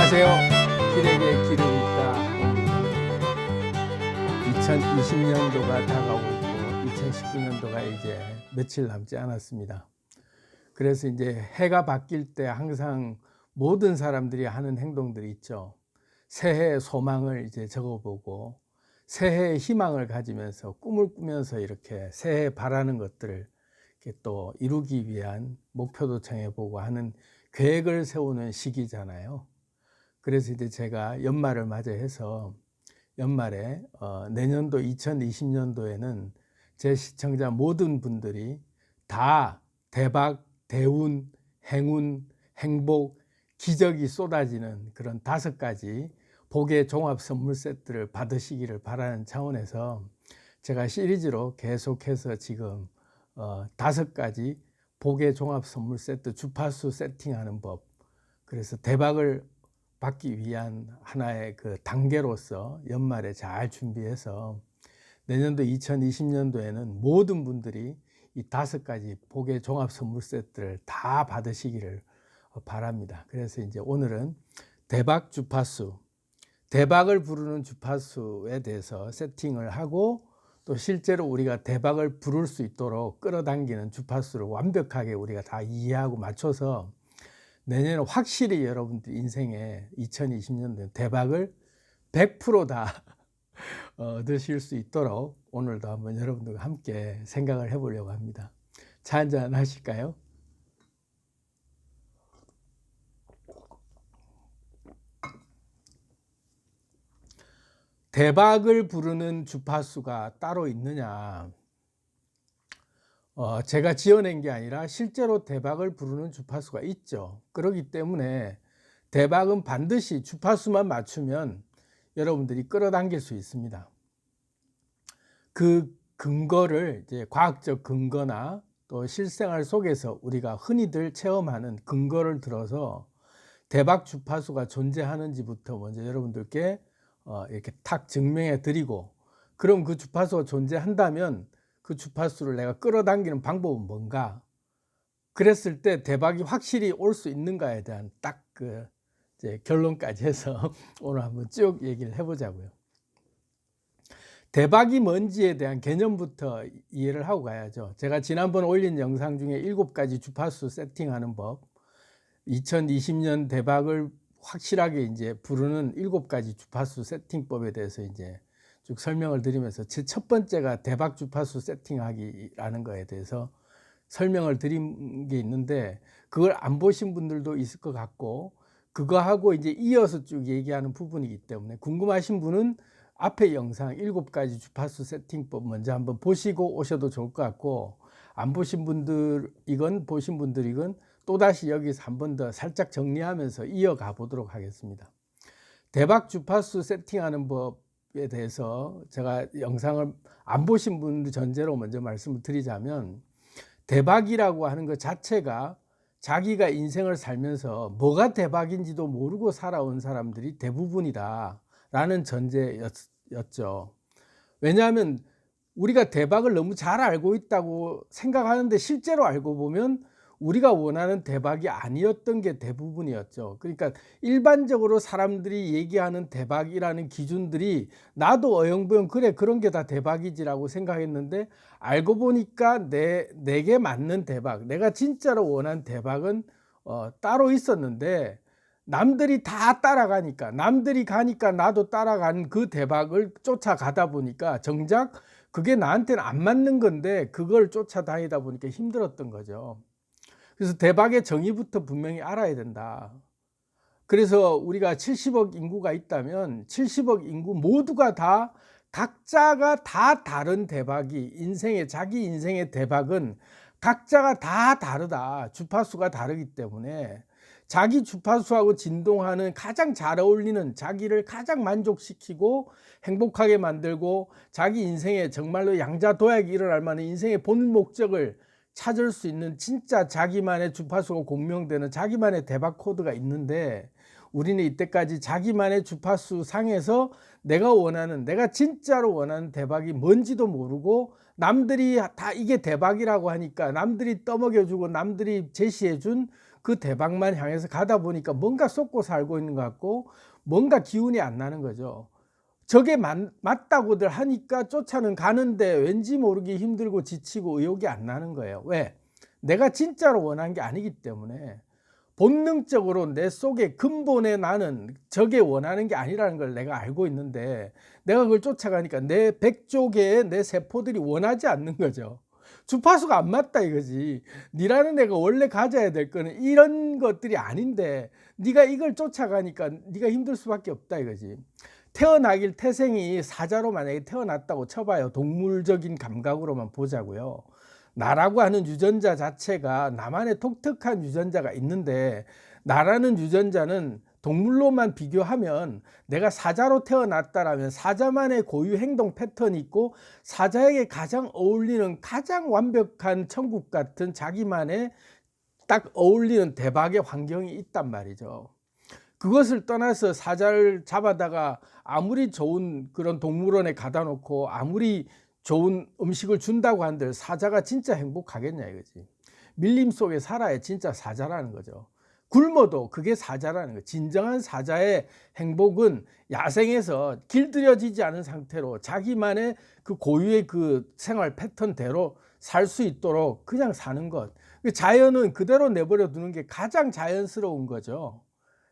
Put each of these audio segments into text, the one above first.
안녕하세요. 길에게 기름이다. 2020년도가 다가오고 2019년도가 이제 며칠 남지 않았습니다. 그래서 이제 해가 바뀔 때 항상 모든 사람들이 하는 행동들이 있죠. 새해의 소망을 이제 적어보고 새해의 희망을 가지면서 꿈을 꾸면서 이렇게 새해 바라는 것들을 이렇게 또 이루기 위한 목표도 정해보고 하는 계획을 세우는 시기잖아요. 그래서 이제 제가 연말을 맞이해서 연말에 내년도 2020년도에는 제 시청자 모든 분들이 다 대박, 대운, 행운, 행복, 기적이 쏟아지는 그런 5가지 복의 종합 선물 세트를 받으시기를 바라는 차원에서 제가 시리즈로 계속해서 지금 5가지 복의 종합 선물 세트 주파수 세팅하는 법, 그래서 대박을 받기 위한 하나의 그 단계로서 연말에 잘 준비해서 내년도 2020년도에는 모든 분들이 이 5가지 복의 종합 선물 세트를 다 받으시기를 바랍니다. 그래서 이제 오늘은 대박 주파수, 대박을 부르는 주파수에 대해서 세팅을 하고 또 실제로 우리가 대박을 부를 수 있도록 끌어당기는 주파수를 완벽하게 우리가 다 이해하고 맞춰서 내년에 확실히 여러분들 인생에 2020년도에 대박을 100%다 얻으실 수 있도록 오늘도 한번 여러분들과 함께 생각을 해보려고 합니다. 차 한잔 하실까요? 대박을 부르는 주파수가 따로 있느냐? 제가 지어낸 게 아니라 실제로 대박을 부르는 주파수가 있죠. 그렇기 때문에 대박은 반드시 주파수만 맞추면 여러분들이 끌어당길 수 있습니다. 그 근거를 이제 과학적 근거나 또 실생활 속에서 우리가 흔히들 체험하는 근거를 들어서 대박 주파수가 존재하는지부터 먼저 여러분들께 이렇게 탁 증명해 드리고, 그럼 그 주파수가 존재한다면 그 주파수를 내가 끌어당기는 방법은 뭔가, 그랬을 때 대박이 확실히 올 수 있는가에 대한 딱 그 이제 결론까지 해서 오늘 한번 쭉 얘기를 해보자고요. 대박이 뭔지에 대한 개념부터 이해를 하고 가야죠. 제가 지난번 올린 영상 중에 7가지 주파수 세팅하는 법, 2020년 대박을 확실하게 이제 부르는 7가지 주파수 세팅법에 대해서 이제 쭉 설명을 드리면서 제 첫 번째가 대박 주파수 세팅하기라는 거에 대해서 설명을 드린 게 있는데, 그걸 안 보신 분들도 있을 것 같고, 그거하고 이제 이어서 쭉 얘기하는 부분이기 때문에 궁금하신 분은 앞에 영상 7가지 주파수 세팅법 먼저 한번 보시고 오셔도 좋을 것 같고, 안 보신 분들이건 보신 분들이건 또다시 여기서 한 번 더 살짝 정리하면서 이어가 보도록 하겠습니다. 대박 주파수 세팅하는 법에 대해서 제가 영상을 안 보신 분들 전제로 먼저 말씀을 드리자면, 대박이라고 하는 것 자체가 자기가 인생을 살면서 뭐가 대박인지도 모르고 살아온 사람들이 대부분이다 라는 전제였죠. 왜냐하면 우리가 대박을 너무 잘 알고 있다고 생각하는데 실제로 알고 보면 우리가 원하는 대박이 아니었던 게 대부분이었죠. 그러니까 일반적으로 사람들이 얘기하는 대박이라는 기준들이 나도 어영부영 그래 그런 게 다 대박이지라고 생각했는데, 알고 보니까 내게 맞는 대박, 내가 진짜로 원한 대박은 따로 있었는데, 남들이 다 따라가니까, 남들이 가니까 나도 따라간 그 대박을 쫓아가다 보니까 정작 그게 나한테는 안 맞는 건데 그걸 쫓아다니다 보니까 힘들었던 거죠. 그래서 대박의 정의부터 분명히 알아야 된다. 그래서 우리가 70억 인구가 있다면 70억 인구 모두가 다 각자가 다 다른 대박이, 자기 인생의 대박은 각자가 다 다르다. 주파수가 다르기 때문에 자기 주파수하고 진동하는 가장 잘 어울리는, 자기를 가장 만족시키고 행복하게 만들고 자기 인생에 정말로 양자도약이 일어날 만한 인생의 본 목적을 찾을 수 있는 진짜 자기만의 주파수가 공명되는 자기만의 대박 코드가 있는데, 우리는 이때까지 자기만의 주파수 상에서 내가 진짜로 원하는 대박이 뭔지도 모르고, 남들이 다 이게 대박이라고 하니까 남들이 떠먹여주고 남들이 제시해준 그 대박만 향해서 가다 보니까 뭔가 쏟고 살고 있는 것 같고 뭔가 기운이 안 나는 거죠. 저게 맞다고들 하니까 쫓아는 가는데 왠지 모르게 힘들고 지치고 의욕이 안 나는 거예요. 왜? 내가 진짜로 원한 게 아니기 때문에. 본능적으로 내 속에 근본에 나는 저게 원하는 게 아니라는 걸 내가 알고 있는데 내가 그걸 쫓아가니까 내 백조개의 내 세포들이 원하지 않는 거죠. 주파수가 안 맞다 이거지. 니라는 애가 원래 가져야 될 거는 이런 것들이 아닌데 네가 이걸 쫓아가니까 네가 힘들 수밖에 없다 이거지. 태생이 사자로 만약에 태어났다고 쳐봐요. 동물적인 감각으로만 보자고요. 나라고 하는 유전자 자체가 나만의 독특한 유전자가 있는데 나라는 유전자는 동물로만 비교하면 내가 사자로 태어났다라면 사자만의 고유 행동 패턴이 있고 사자에게 가장 어울리는 가장 완벽한 천국 같은 자기만의 딱 어울리는 대박의 환경이 있단 말이죠. 그것을 떠나서 사자를 잡아다가 아무리 좋은 그런 동물원에 가다 놓고 아무리 좋은 음식을 준다고 한들 사자가 진짜 행복하겠냐 이거지. 밀림 속에 살아야 진짜 사자라는 거죠. 굶어도 그게 사자라는 거예요. 진정한 사자의 행복은 야생에서 길들여지지 않은 상태로 자기만의 그 고유의 그 생활 패턴대로 살 수 있도록 그냥 사는 것. 자연은 그대로 내버려 두는 게 가장 자연스러운 거죠.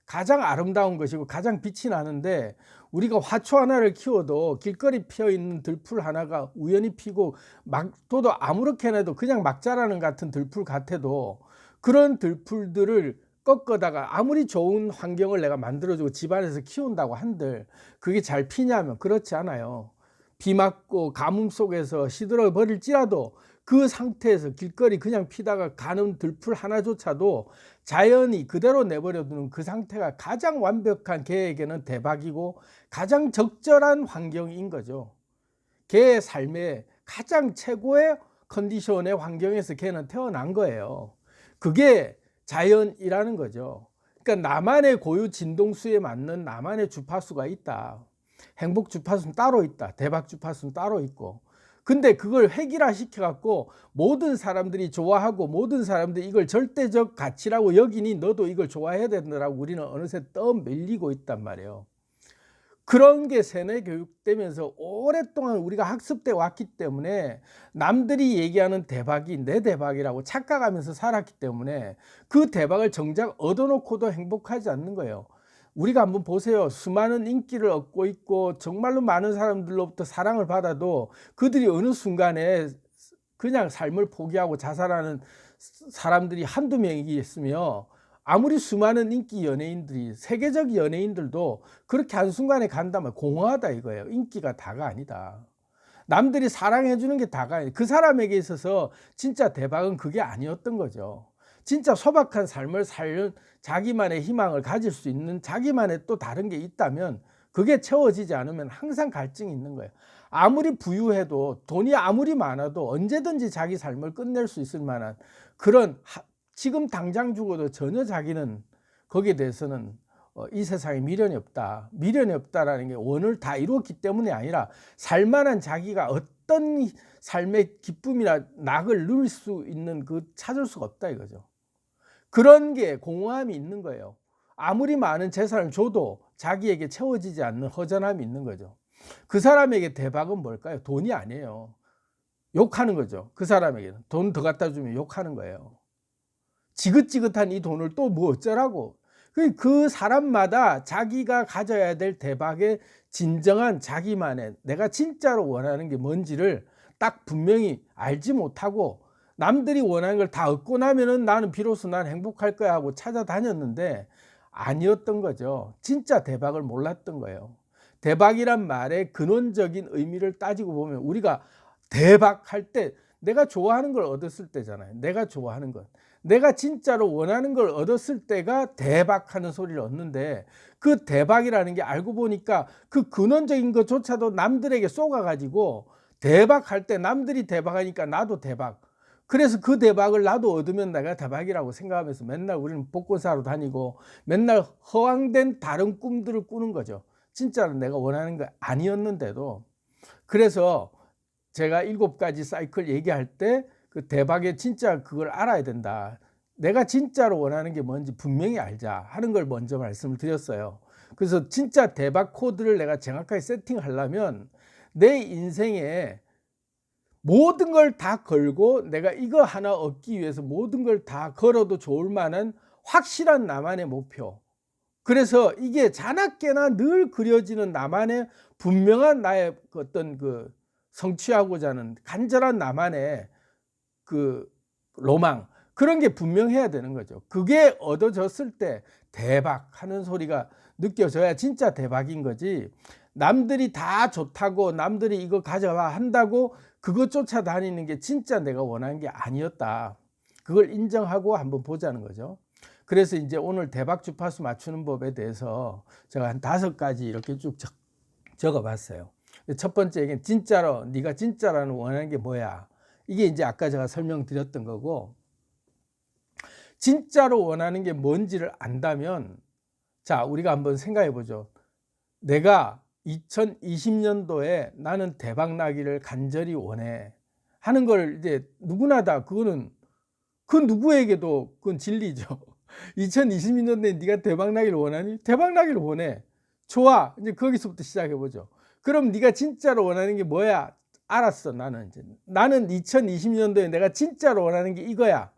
가장 아름다운 것이고 가장 빛이 나는데 우리가 화초 하나를 키워도 길거리 피어 있는 들풀 하나가 우연히 피고 막 둬도 아무렇게나 해도 그냥 막 자라는 같은 들풀 같아도 그런 들풀들을 꺾어다가 아무리 좋은 환경을 내가 만들어주고 집안에서 키운다고 한들 그게 잘 피냐면 그렇지 않아요. 비 맞고 가뭄 속에서 시들어 버릴지라도 그 상태에서 길거리 그냥 피다가 가는 들풀 하나조차도 자연이 그대로 내버려두는 그 상태가 가장 완벽한 개에게는 대박이고 가장 적절한 환경인 거죠. 개의 삶의 가장 최고의 컨디션의 환경에서 개는 태어난 거예요. 그게 자연이라는 거죠. 그러니까 나만의 고유 진동수에 맞는 나만의 주파수가 있다. 행복 주파수는 따로 있다. 대박 주파수는 따로 있고. 근데 그걸 획일화 시켜갖고 모든 사람들이 좋아하고 모든 사람들이 이걸 절대적 가치라고 여기니 너도 이걸 좋아해야 된다라고 우리는 어느새 떠밀리고 있단 말이에요. 그런 게 세뇌 교육되면서 오랫동안 우리가 학습돼 왔기 때문에 남들이 얘기하는 대박이 내 대박이라고 착각하면서 살았기 때문에 그 대박을 정작 얻어놓고도 행복하지 않는 거예요. 우리가 한번 보세요. 수많은 인기를 얻고 있고 정말로 많은 사람들로부터 사랑을 받아도 그들이 어느 순간에 그냥 삶을 포기하고 자살하는 사람들이 한두 명이겠으며 아무리 수많은 인기 연예인들이 세계적 연예인들도 그렇게 한순간에 간다면 공허하다 이거예요. 인기가 다가 아니다. 남들이 사랑해 주는 게 다가 아니다. 그 사람에게 있어서 진짜 대박은 그게 아니었던 거죠. 진짜 소박한 삶을 살는 자기만의 희망을 가질 수 있는 자기만의 또 다른 게 있다면 그게 채워지지 않으면 항상 갈증이 있는 거예요. 아무리 부유해도 돈이 아무리 많아도 언제든지 자기 삶을 끝낼 수 있을 만한 그런 지금 당장 죽어도 전혀 자기는 거기에 대해서는 이 세상에 미련이 없다. 미련이 없다라는 게 원을 다 이루었기 때문이 아니라 살만한 자기가 어떤 삶의 기쁨이나 낙을 누릴 수 있는 그 찾을 수가 없다 이거죠. 그런 게 공허함이 있는 거예요. 아무리 많은 재산을 줘도 자기에게 채워지지 않는 허전함이 있는 거죠. 그 사람에게 대박은 뭘까요? 돈이 아니에요. 욕하는 거죠. 그 사람에게는 돈 더 갖다 주면 욕하는 거예요. 지긋지긋한 이 돈을 또 뭐 어쩌라고. 그 사람마다 자기가 가져야 될 대박의 진정한 자기만의 내가 진짜로 원하는 게 뭔지를 딱 분명히 알지 못하고 남들이 원하는 걸 다 얻고 나면은 나는 비로소 난 행복할 거야 하고 찾아다녔는데 아니었던 거죠. 진짜 대박을 몰랐던 거예요. 대박이란 말의 근원적인 의미를 따지고 보면 우리가 대박할 때 내가 좋아하는 걸 얻었을 때잖아요. 내가 좋아하는 것. 내가 진짜로 원하는 걸 얻었을 때가 대박하는 소리를 얻는데 그 대박이라는 게 알고 보니까 그 근원적인 것조차도 남들에게 쏟아가지고 대박할 때 남들이 대박하니까 나도 대박. 그래서 그 대박을 나도 얻으면 내가 대박이라고 생각하면서 맨날 우리는 복권사로 다니고 맨날 허황된 다른 꿈들을 꾸는 거죠. 진짜로 내가 원하는 거 아니었는데도. 그래서 제가 7가지 사이클 얘기할 때 그 대박의 진짜 그걸 알아야 된다. 내가 진짜로 원하는 게 뭔지 분명히 알자 하는 걸 먼저 말씀을 드렸어요. 그래서 진짜 대박 코드를 내가 정확하게 세팅하려면 내 인생에 모든 걸 다 걸고 내가 이거 하나 얻기 위해서 모든 걸 다 걸어도 좋을 만한 확실한 나만의 목표. 그래서 이게 자나깨나 늘 그려지는 나만의 분명한 나의 어떤 그 성취하고자 하는 간절한 나만의 그 로망, 그런 게 분명해야 되는 거죠. 그게 얻어졌을 때 대박 하는 소리가 느껴져야 진짜 대박인 거지. 남들이 다 좋다고 남들이 이거 가져와 한다고 그거 쫓아다니는 게 진짜 내가 원하는 게 아니었다. 그걸 인정하고 한번 보자는 거죠. 그래서 이제 오늘 대박 주파수 맞추는 법에 대해서 제가 한 5가지 이렇게 쭉 적어 봤어요. 첫 번째, 이게 진짜로 네가 진짜라는 원하는 게 뭐야? 이게 이제 아까 제가 설명드렸던 거고, 진짜로 원하는 게 뭔지를 안다면, 자, 우리가 한번 생각해 보죠. 내가 2020년도에 나는 대박 나기를 간절히 원해 하는 걸 이제 누구나 다, 그거는 그 누구에게도 그건 진리죠. 2022년도에 네가 대박 나기를 원하니? 대박 나기를 원해. 좋아. 이제 거기서부터 시작해 보죠. 그럼 네가 진짜로 원하는 게 뭐야? 알았어. 나는 2020년도에 내가 진짜로 원하는 게 이거야.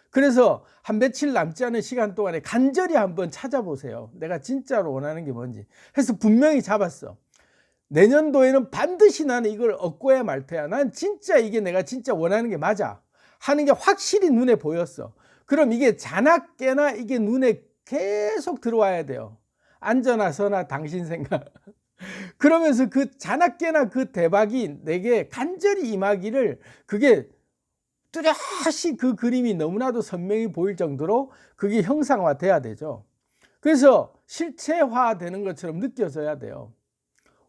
그래서 한 며칠 남지 않은 시간 동안에 간절히 한번 찾아보세요. 내가 진짜로 원하는 게 뭔지. 해서 분명히 잡았어. 내년도에는 반드시 나는 이걸 얻고야 말 테야. 난 진짜 이게 내가 진짜 원하는 게 맞아 하는 게 확실히 눈에 보였어. 그럼 이게 자나깨나 이게 눈에 계속 들어와야 돼요. 앉아나 서나 당신 생각. 그러면서 그 자나깨나 그 대박이 내게 간절히 임하기를, 그게 뚜렷이 그 그림이 너무나도 선명히 보일 정도로 그게 형상화돼야 되죠. 그래서 실체화되는 것처럼 느껴져야 돼요.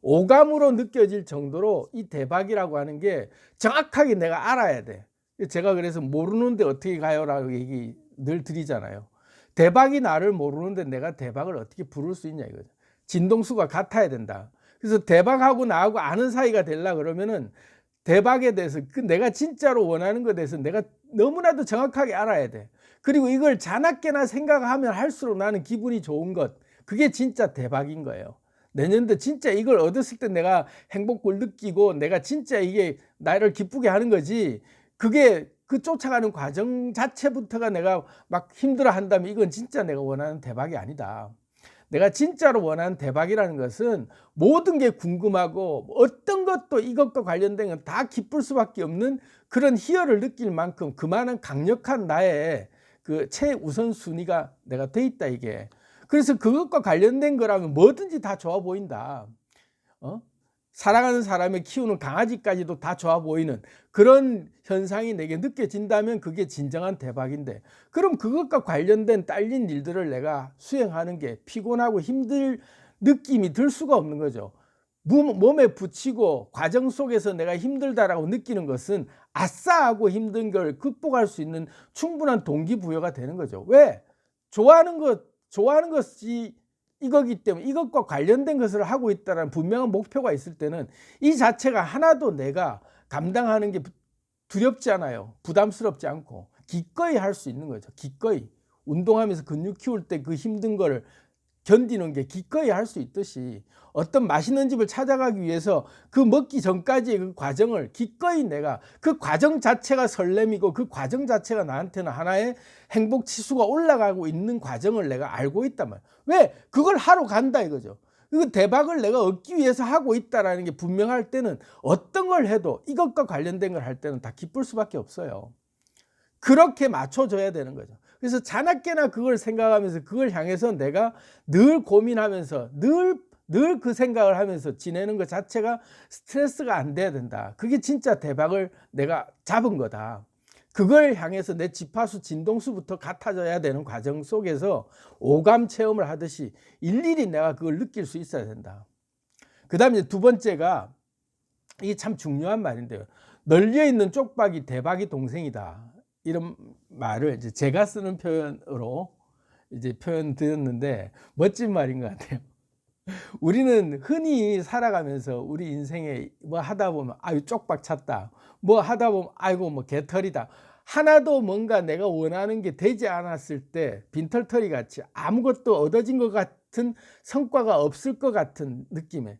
오감으로 느껴질 정도로 이 대박이라고 하는 게 정확하게 내가 알아야 돼. 제가 그래서 모르는데 어떻게 가요라고 얘기 늘 드리잖아요. 대박이 나를 모르는데 내가 대박을 어떻게 부를 수 있냐 이거죠. 진동수가 같아야 된다. 그래서 대박하고 나하고 아는 사이가 되려 그러면은 대박에 대해서 그 내가 진짜로 원하는 것에 대해서 내가 너무나도 정확하게 알아야 돼. 그리고 이걸 자나깨나 생각하면 할수록 나는 기분이 좋은 것, 그게 진짜 대박인 거예요. 내년도 진짜 이걸 얻었을 때 내가 행복을 느끼고 내가 진짜 이게 나를 기쁘게 하는 거지, 그게 그 쫓아가는 과정 자체부터가 내가 막 힘들어 한다면 이건 진짜 내가 원하는 대박이 아니다. 내가 진짜로 원하는 대박이라는 것은 모든 게 궁금하고 어떤 것도 이것과 관련된 건 다 기쁠 수밖에 없는 그런 희열을 느낄 만큼 그만한 강력한 나의 그 최우선순위가 내가 돼 있다 이게. 그래서 그것과 관련된 거라면 뭐든지 다 좋아 보인다. 사랑하는 사람이 키우는 강아지까지도 다 좋아 보이는 그런 현상이 내게 느껴진다면 그게 진정한 대박인데, 그럼 그것과 관련된 딸린 일들을 내가 수행하는 게 피곤하고 힘들 느낌이 들 수가 없는 거죠. 몸에 붙이고 과정 속에서 내가 힘들다라고 느끼는 것은 아싸하고 힘든 걸 극복할 수 있는 충분한 동기부여가 되는 거죠. 왜? 좋아하는 것이 이거기 때문에 이것과 관련된 것을 하고 있다는 분명한 목표가 있을 때는 이 자체가 하나도 내가 감당하는 게 두렵지 않아요. 부담스럽지 않고 기꺼이 할 수 있는 거죠. 기꺼이 운동하면서 근육 키울 때 그 힘든 거를 견디는 게 기꺼이 할 수 있듯이, 어떤 맛있는 집을 찾아가기 위해서 그 먹기 전까지의 그 과정을 기꺼이 내가 그 과정 자체가 설렘이고 그 과정 자체가 나한테는 하나의 행복 지수가 올라가고 있는 과정을 내가 알고 있단 말이야. 왜? 그걸 하러 간다 이거죠. 그 대박을 내가 얻기 위해서 하고 있다는 게 분명할 때는 어떤 걸 해도 이것과 관련된 걸 할 때는 다 기쁠 수밖에 없어요. 그렇게 맞춰줘야 되는 거죠. 그래서 자나깨나 그걸 생각하면서 그걸 향해서 내가 늘 고민하면서 늘 그 생각을 하면서 지내는 것 자체가 스트레스가 안 돼야 된다. 그게 진짜 대박을 내가 잡은 거다. 그걸 향해서 내 지파수 진동수부터 같아져야 되는 과정 속에서 오감 체험을 하듯이 일일이 내가 그걸 느낄 수 있어야 된다. 그 다음에 두 번째가, 이게 참 중요한 말인데요. 널려 있는 쪽박이 대박이 동생이다. 이런 말을 이제 제가 쓰는 표현으로 이제 표현 드렸는데 멋진 말인 것 같아요. 우리는 흔히 살아가면서 우리 인생에 뭐 하다 보면 아유 쪽박 찼다, 뭐 하다 보면 아이고 뭐 개털이다 하나도 뭔가 내가 원하는 게 되지 않았을 때 빈털터리 같이 아무것도 얻어진 것 같은 성과가 없을 것 같은 느낌에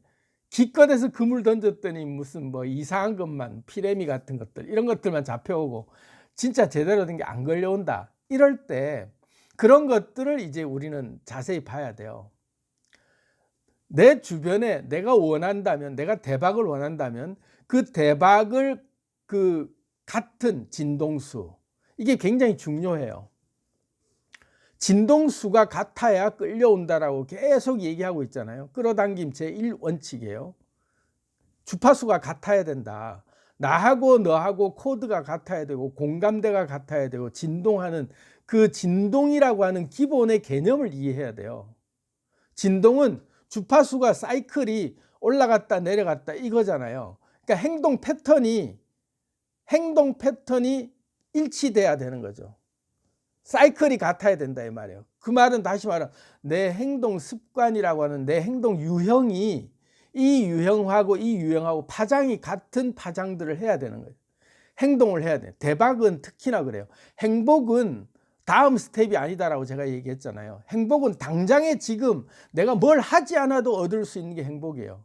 기껏해서 그물 던졌더니 무슨 뭐 이상한 것만 피레미 같은 것들 이런 것들만 잡혀오고 진짜 제대로 된 게 안 걸려온다. 이럴 때 그런 것들을 이제 우리는 자세히 봐야 돼요. 내 주변에 내가 원한다면, 내가 대박을 원한다면 그 대박을 그 같은 진동수, 이게 굉장히 중요해요. 진동수가 같아야 끌려온다라고 계속 얘기하고 있잖아요. 끌어당김 제1원칙이에요. 주파수가 같아야 된다. 나하고 너하고 코드가 같아야 되고 공감대가 같아야 되고 진동하는 그 진동이라고 하는 기본의 개념을 이해해야 돼요. 진동은 주파수가 사이클이 올라갔다 내려갔다 이거잖아요. 그러니까 행동 패턴이 일치돼야 되는 거죠. 사이클이 같아야 된다 이 말이에요. 그 말은 다시 말하면 내 행동 습관이라고 하는 내 행동 유형이 이 유형하고 파장이 같은 파장들을 해야 되는 거예요. 행동을 해야 돼요. 대박은 특히나 그래요. 행복은 다음 스텝이 아니다라고 제가 얘기했잖아요. 행복은 당장에 지금 내가 뭘 하지 않아도 얻을 수 있는 게 행복이에요.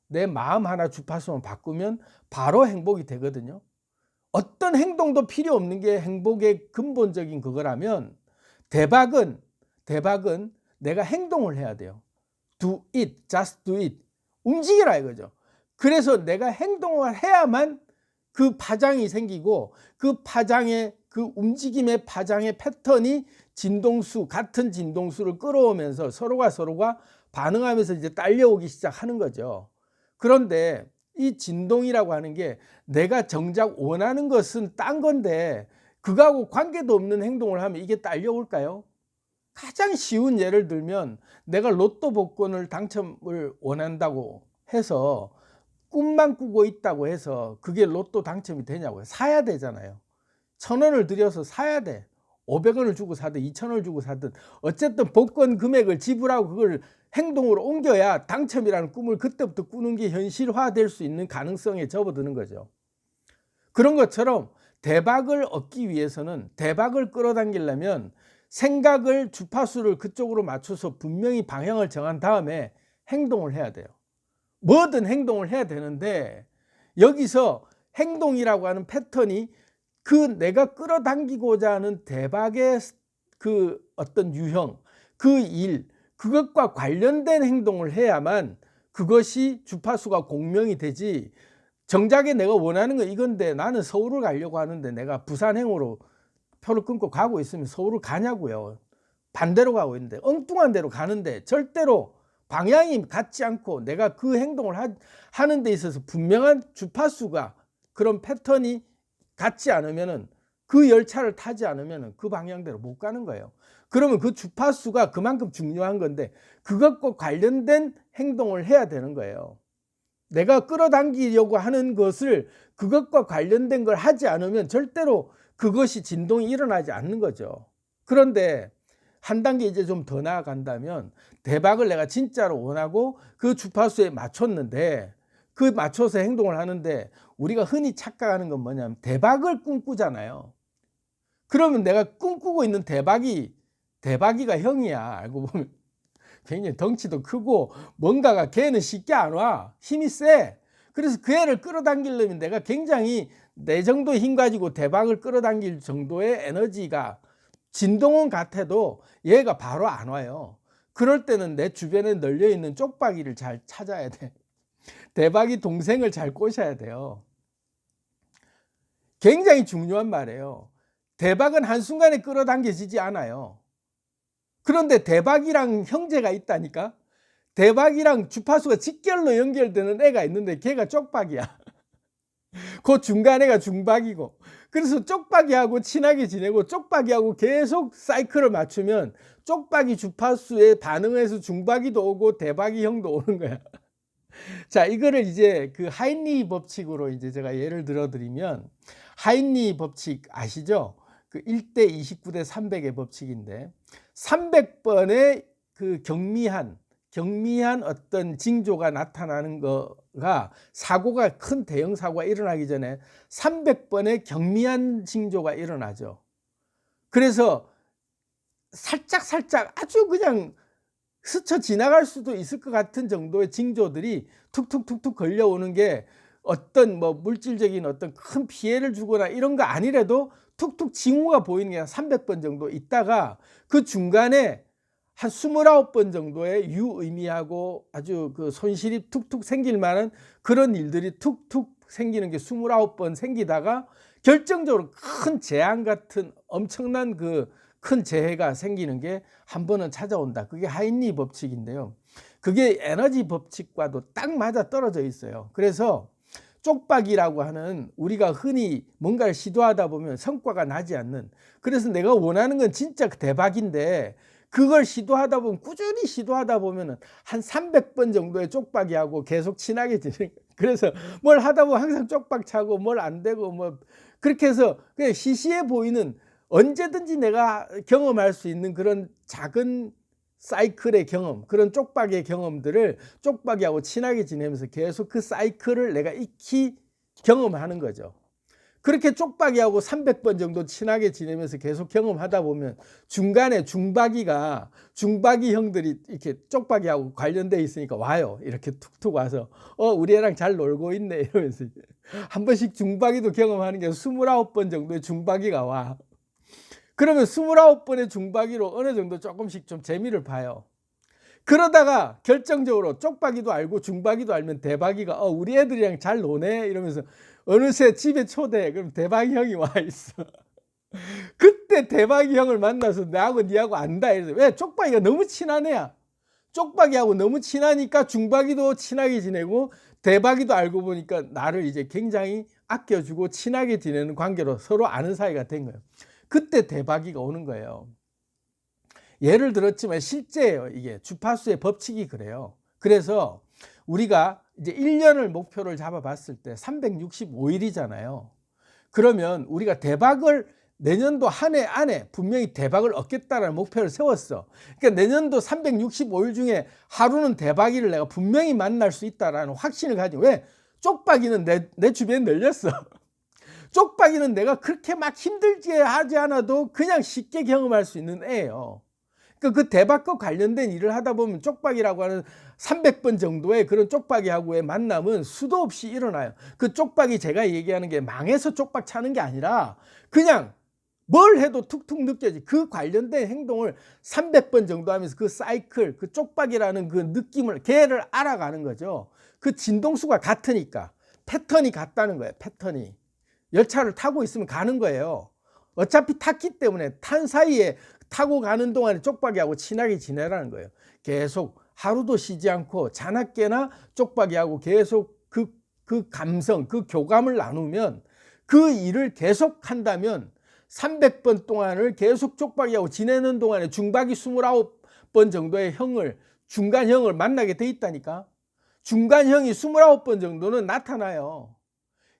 내 마음 하나 주파수만 바꾸면 바로 행복이 되거든요. 어떤 행동도 필요 없는 게 행복의 근본적인 그거라면 대박은 내가 행동을 해야 돼요. Do it, just do it. 움직이라 이거죠. 그래서 내가 행동을 해야만 그 파장이 생기고 그 파장의 그 움직임의 파장의 패턴이 같은 진동수를 끌어오면서 서로가 반응하면서 이제 딸려오기 시작하는 거죠. 그런데 이 진동이라고 하는 게 내가 정작 원하는 것은 딴 건데 그거하고 관계도 없는 행동을 하면 이게 딸려올까요? 가장 쉬운 예를 들면 내가 로또 복권을 당첨을 원한다고 해서 꿈만 꾸고 있다고 해서 그게 로또 당첨이 되냐고요. 사야 되잖아요. 1,000원을 들여서 사야 돼. 500원을 주고 사든 2,000원을 주고 사든 어쨌든 복권 금액을 지불하고 그걸 행동으로 옮겨야 당첨이라는 꿈을 그때부터 꾸는 게 현실화될 수 있는 가능성에 접어드는 거죠. 그런 것처럼 대박을 얻기 위해서는 대박을 끌어당기려면 생각을 주파수를 그쪽으로 맞춰서 분명히 방향을 정한 다음에 행동을 해야 돼요. 뭐든 행동을 해야 되는데 여기서 행동이라고 하는 패턴이 그 내가 끌어당기고자 하는 대박의 그 어떤 유형, 그 일, 그것과 관련된 행동을 해야만 그것이 주파수가 공명이 되지. 정작에 내가 원하는 건 이건데 나는 서울을 가려고 하는데 내가 부산행으로 표를 끊고 가고 있으면 서울을 가냐고요. 반대로 가고 있는데 엉뚱한 데로 가는데 절대로 방향이 같지 않고 내가 그 행동을 하는 데 있어서 분명한 주파수가 그런 패턴이 같지 않으면은 그 열차를 타지 않으면은 그 방향대로 못 가는 거예요. 그러면 그 주파수가 그만큼 중요한 건데 그것과 관련된 행동을 해야 되는 거예요. 내가 끌어당기려고 하는 것을 그것과 관련된 걸 하지 않으면 절대로 그것이 진동이 일어나지 않는 거죠. 그런데 한 단계 이제 좀 더 나아간다면 대박을 내가 진짜로 원하고 그 주파수에 맞췄는데 그 맞춰서 행동을 하는데 우리가 흔히 착각하는 건 뭐냐면 대박을 꿈꾸잖아요. 그러면 내가 꿈꾸고 있는 대박이가 형이야. 알고 보면 굉장히 덩치도 크고 뭔가가 걔는 쉽게 안 와. 힘이 세. 그래서 그 애를 끌어당기려면 내가 굉장히 내 정도의 힘 가지고 대박을 끌어당길 정도의 에너지가 진동은 같아도 얘가 바로 안 와요. 그럴 때는 내 주변에 널려있는 쪽박이를 잘 찾아야 돼. 대박이 동생을 잘 꼬셔야 돼요. 굉장히 중요한 말이에요. 대박은 한순간에 끌어당겨지지 않아요. 그런데 대박이랑 형제가 있다니까. 대박이랑 주파수가 직결로 연결되는 애가 있는데 걔가 쪽박이야. 그 중간 애가 중박이고. 그래서 쪽박이하고 친하게 지내고 쪽박이하고 계속 사이클을 맞추면 쪽박이 주파수에 반응해서 중박이도 오고 대박이 형도 오는 거야. 자, 이거를 이제 그 하인리 법칙으로 이제 제가 예를 들어 드리면 하인리 법칙 아시죠? 그 1대 29대 300의 법칙인데 300번의 그 경미한 어떤 징조가 나타나는 거 사고가 큰 대형 사고가 일어나기 전에 300번의 경미한 징조가 일어나죠. 그래서 살짝 아주 그냥 스쳐 지나갈 수도 있을 것 같은 정도의 징조들이 툭툭툭툭 걸려오는 게 어떤 뭐 물질적인 어떤 큰 피해를 주거나 이런 거 아니라도 툭툭 징후가 보이는 게 300번 정도 있다가 그 중간에 한 29번 정도의 유의미하고 아주 그 손실이 툭툭 생길 만한 그런 일들이 툭툭 생기는 게 29번 생기다가 결정적으로 큰 재앙 같은 엄청난 그 큰 재해가 생기는 게 한 번은 찾아온다. 그게 하인리 법칙인데요. 그게 에너지 법칙과도 딱 맞아 떨어져 있어요. 그래서 쪽박이라고 하는 우리가 흔히 뭔가를 시도하다 보면 성과가 나지 않는, 그래서 내가 원하는 건 진짜 대박인데 그걸 시도하다 보면 꾸준히 시도하다 보면 한 300번 정도의 쪽박이하고 계속 친하게 지내는. 그래서 뭘 하다 보면 항상 쪽박 차고 뭘 안 되고 뭐 그렇게 해서 그냥 시시해 보이는, 언제든지 내가 경험할 수 있는 그런 작은 사이클의 경험, 그런 쪽박이의 경험들을 쪽박이하고 친하게 지내면서 계속 그 사이클을 내가 익히 경험하는 거죠. 그렇게 쪽박이하고 300번 정도 친하게 지내면서 계속 경험하다 보면 중간에 중박이 형들이 이렇게 쪽박이하고 관련돼 있으니까 와요. 이렇게 툭툭 와서 우리 애랑 잘 놀고 있네 이러면서 한 번씩 중박이도 경험하는 게 29번 정도의 중박이가 와. 그러면 29번의 중박이로 어느 정도 조금씩 좀 재미를 봐요. 그러다가 결정적으로 쪽박이도 알고 중박이도 알면 대박이가 우리 애들이랑 잘 노네 이러면서 어느새 집에 초대해. 그럼 대박이 형이 와 있어. 그때 대박이 형을 만나서 나하고 니하고 안다 이래서, 왜? 쪽박이가 너무 친한 애야. 쪽박이하고 너무 친하니까 중박이도 친하게 지내고 대박이도 알고 보니까 나를 이제 굉장히 아껴주고 친하게 지내는 관계로 서로 아는 사이가 된 거예요. 그때 대박이가 오는 거예요. 예를 들었지만 실제예요. 이게 주파수의 법칙이 그래요. 그래서 우리가 이제 1년을 목표를 잡아봤을 때 365일이잖아요. 그러면 우리가 대박을 내년도 한 해 안에 분명히 대박을 얻겠다라는 목표를 세웠어. 그러니까 내년도 365일 중에 하루는 대박이를 내가 분명히 만날 수 있다라는 확신을 가지고, 왜? 쪽박이는 내 주변에 널렸어. 쪽박이는 내가 그렇게 막 힘들게 하지 않아도 그냥 쉽게 경험할 수 있는 애예요. 그러니까 그 대박과 관련된 일을 하다 보면 쪽박이라고 하는 300번 정도의 그런 쪽박이하고의 만남은 수도 없이 일어나요. 그 쪽박이 제가 얘기하는 게 망해서 쪽박 차는 게 아니라 그냥 뭘 해도 툭툭 느껴지. 그 관련된 행동을 300번 정도 하면서 그 사이클, 그 쪽박이라는 그 느낌을, 걔를 알아가는 거죠. 그 진동수가 같으니까 패턴이 같다는 거예요. 패턴이. 열차를 타고 있으면 가는 거예요. 어차피 탔기 때문에 탄 사이에 타고 가는 동안에 쪽박이하고 친하게 지내라는 거예요. 계속 하루도 쉬지 않고 자나깨나 쪽박이하고 계속 그 감성, 그 교감을 나누면, 그 일을 계속 한다면 300번 동안을 계속 쪽박이하고 지내는 동안에 중박이 29번 정도의 중간형을 만나게 돼 있다니까. 중간형이 29번 정도는 나타나요.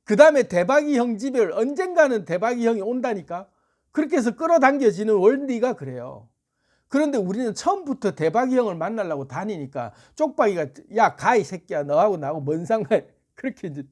그 다음에 대박이 형 집에 언젠가는 대박이 형이 온다니까. 그렇게 해서 끌어당겨지는 원리가 그래요. 그런데 우리는 처음부터 대박이 형을 만나려고 다니니까 쪽박이가, 야, 가 이 새끼야, 너하고 나하고 뭔 상관이야. 그렇게 이제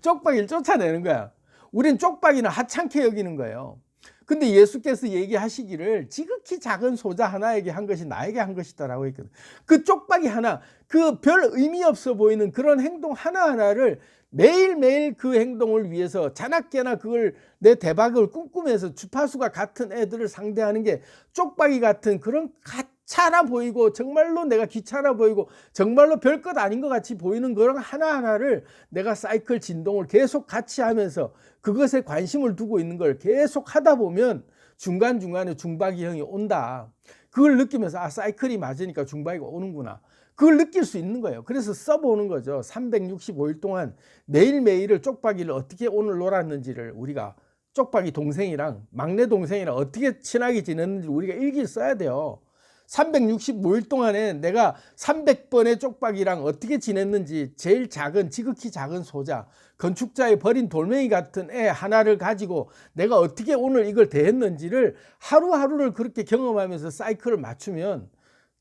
쪽박이를 쫓아내는 거야. 우린 쪽박이는 하찮게 여기는 거예요. 근데 예수께서 얘기하시기를 지극히 작은 소자 하나에게 한 것이 나에게 한 것이다라고 했거든. 그 쪽박이 하나, 그 별 의미 없어 보이는 그런 행동 하나하나를 매일매일 그 행동을 위해서 자나깨나 그걸 내 대박을 꿈꾸면서 주파수가 같은 애들을 상대하는 게 쪽박이 같은 그런 가차라 보이고 정말로 내가 귀찮아 보이고 정말로 별것 아닌 것 같이 보이는 그런 하나하나를 내가 사이클 진동을 계속 같이 하면서 그것에 관심을 두고 있는 걸 계속 하다 보면 중간중간에 중박이 형이 온다. 그걸 느끼면서 사이클이 맞으니까 중박이가 오는구나. 그걸 느낄 수 있는 거예요. 그래서 써보는 거죠. 365일 동안 매일매일을 쪽박이를 어떻게 오늘 놀았는지를 우리가 쪽박이 동생이랑 막내 동생이랑 어떻게 친하게 지냈는지 우리가 일기를 써야 돼요. 365일 동안에 내가 300번의 쪽박이랑 어떻게 지냈는지 제일 작은, 지극히 작은 소자, 건축자의 버린 돌멩이 같은 애 하나를 가지고 내가 어떻게 오늘 이걸 대했는지를 하루하루를 그렇게 경험하면서 사이클을 맞추면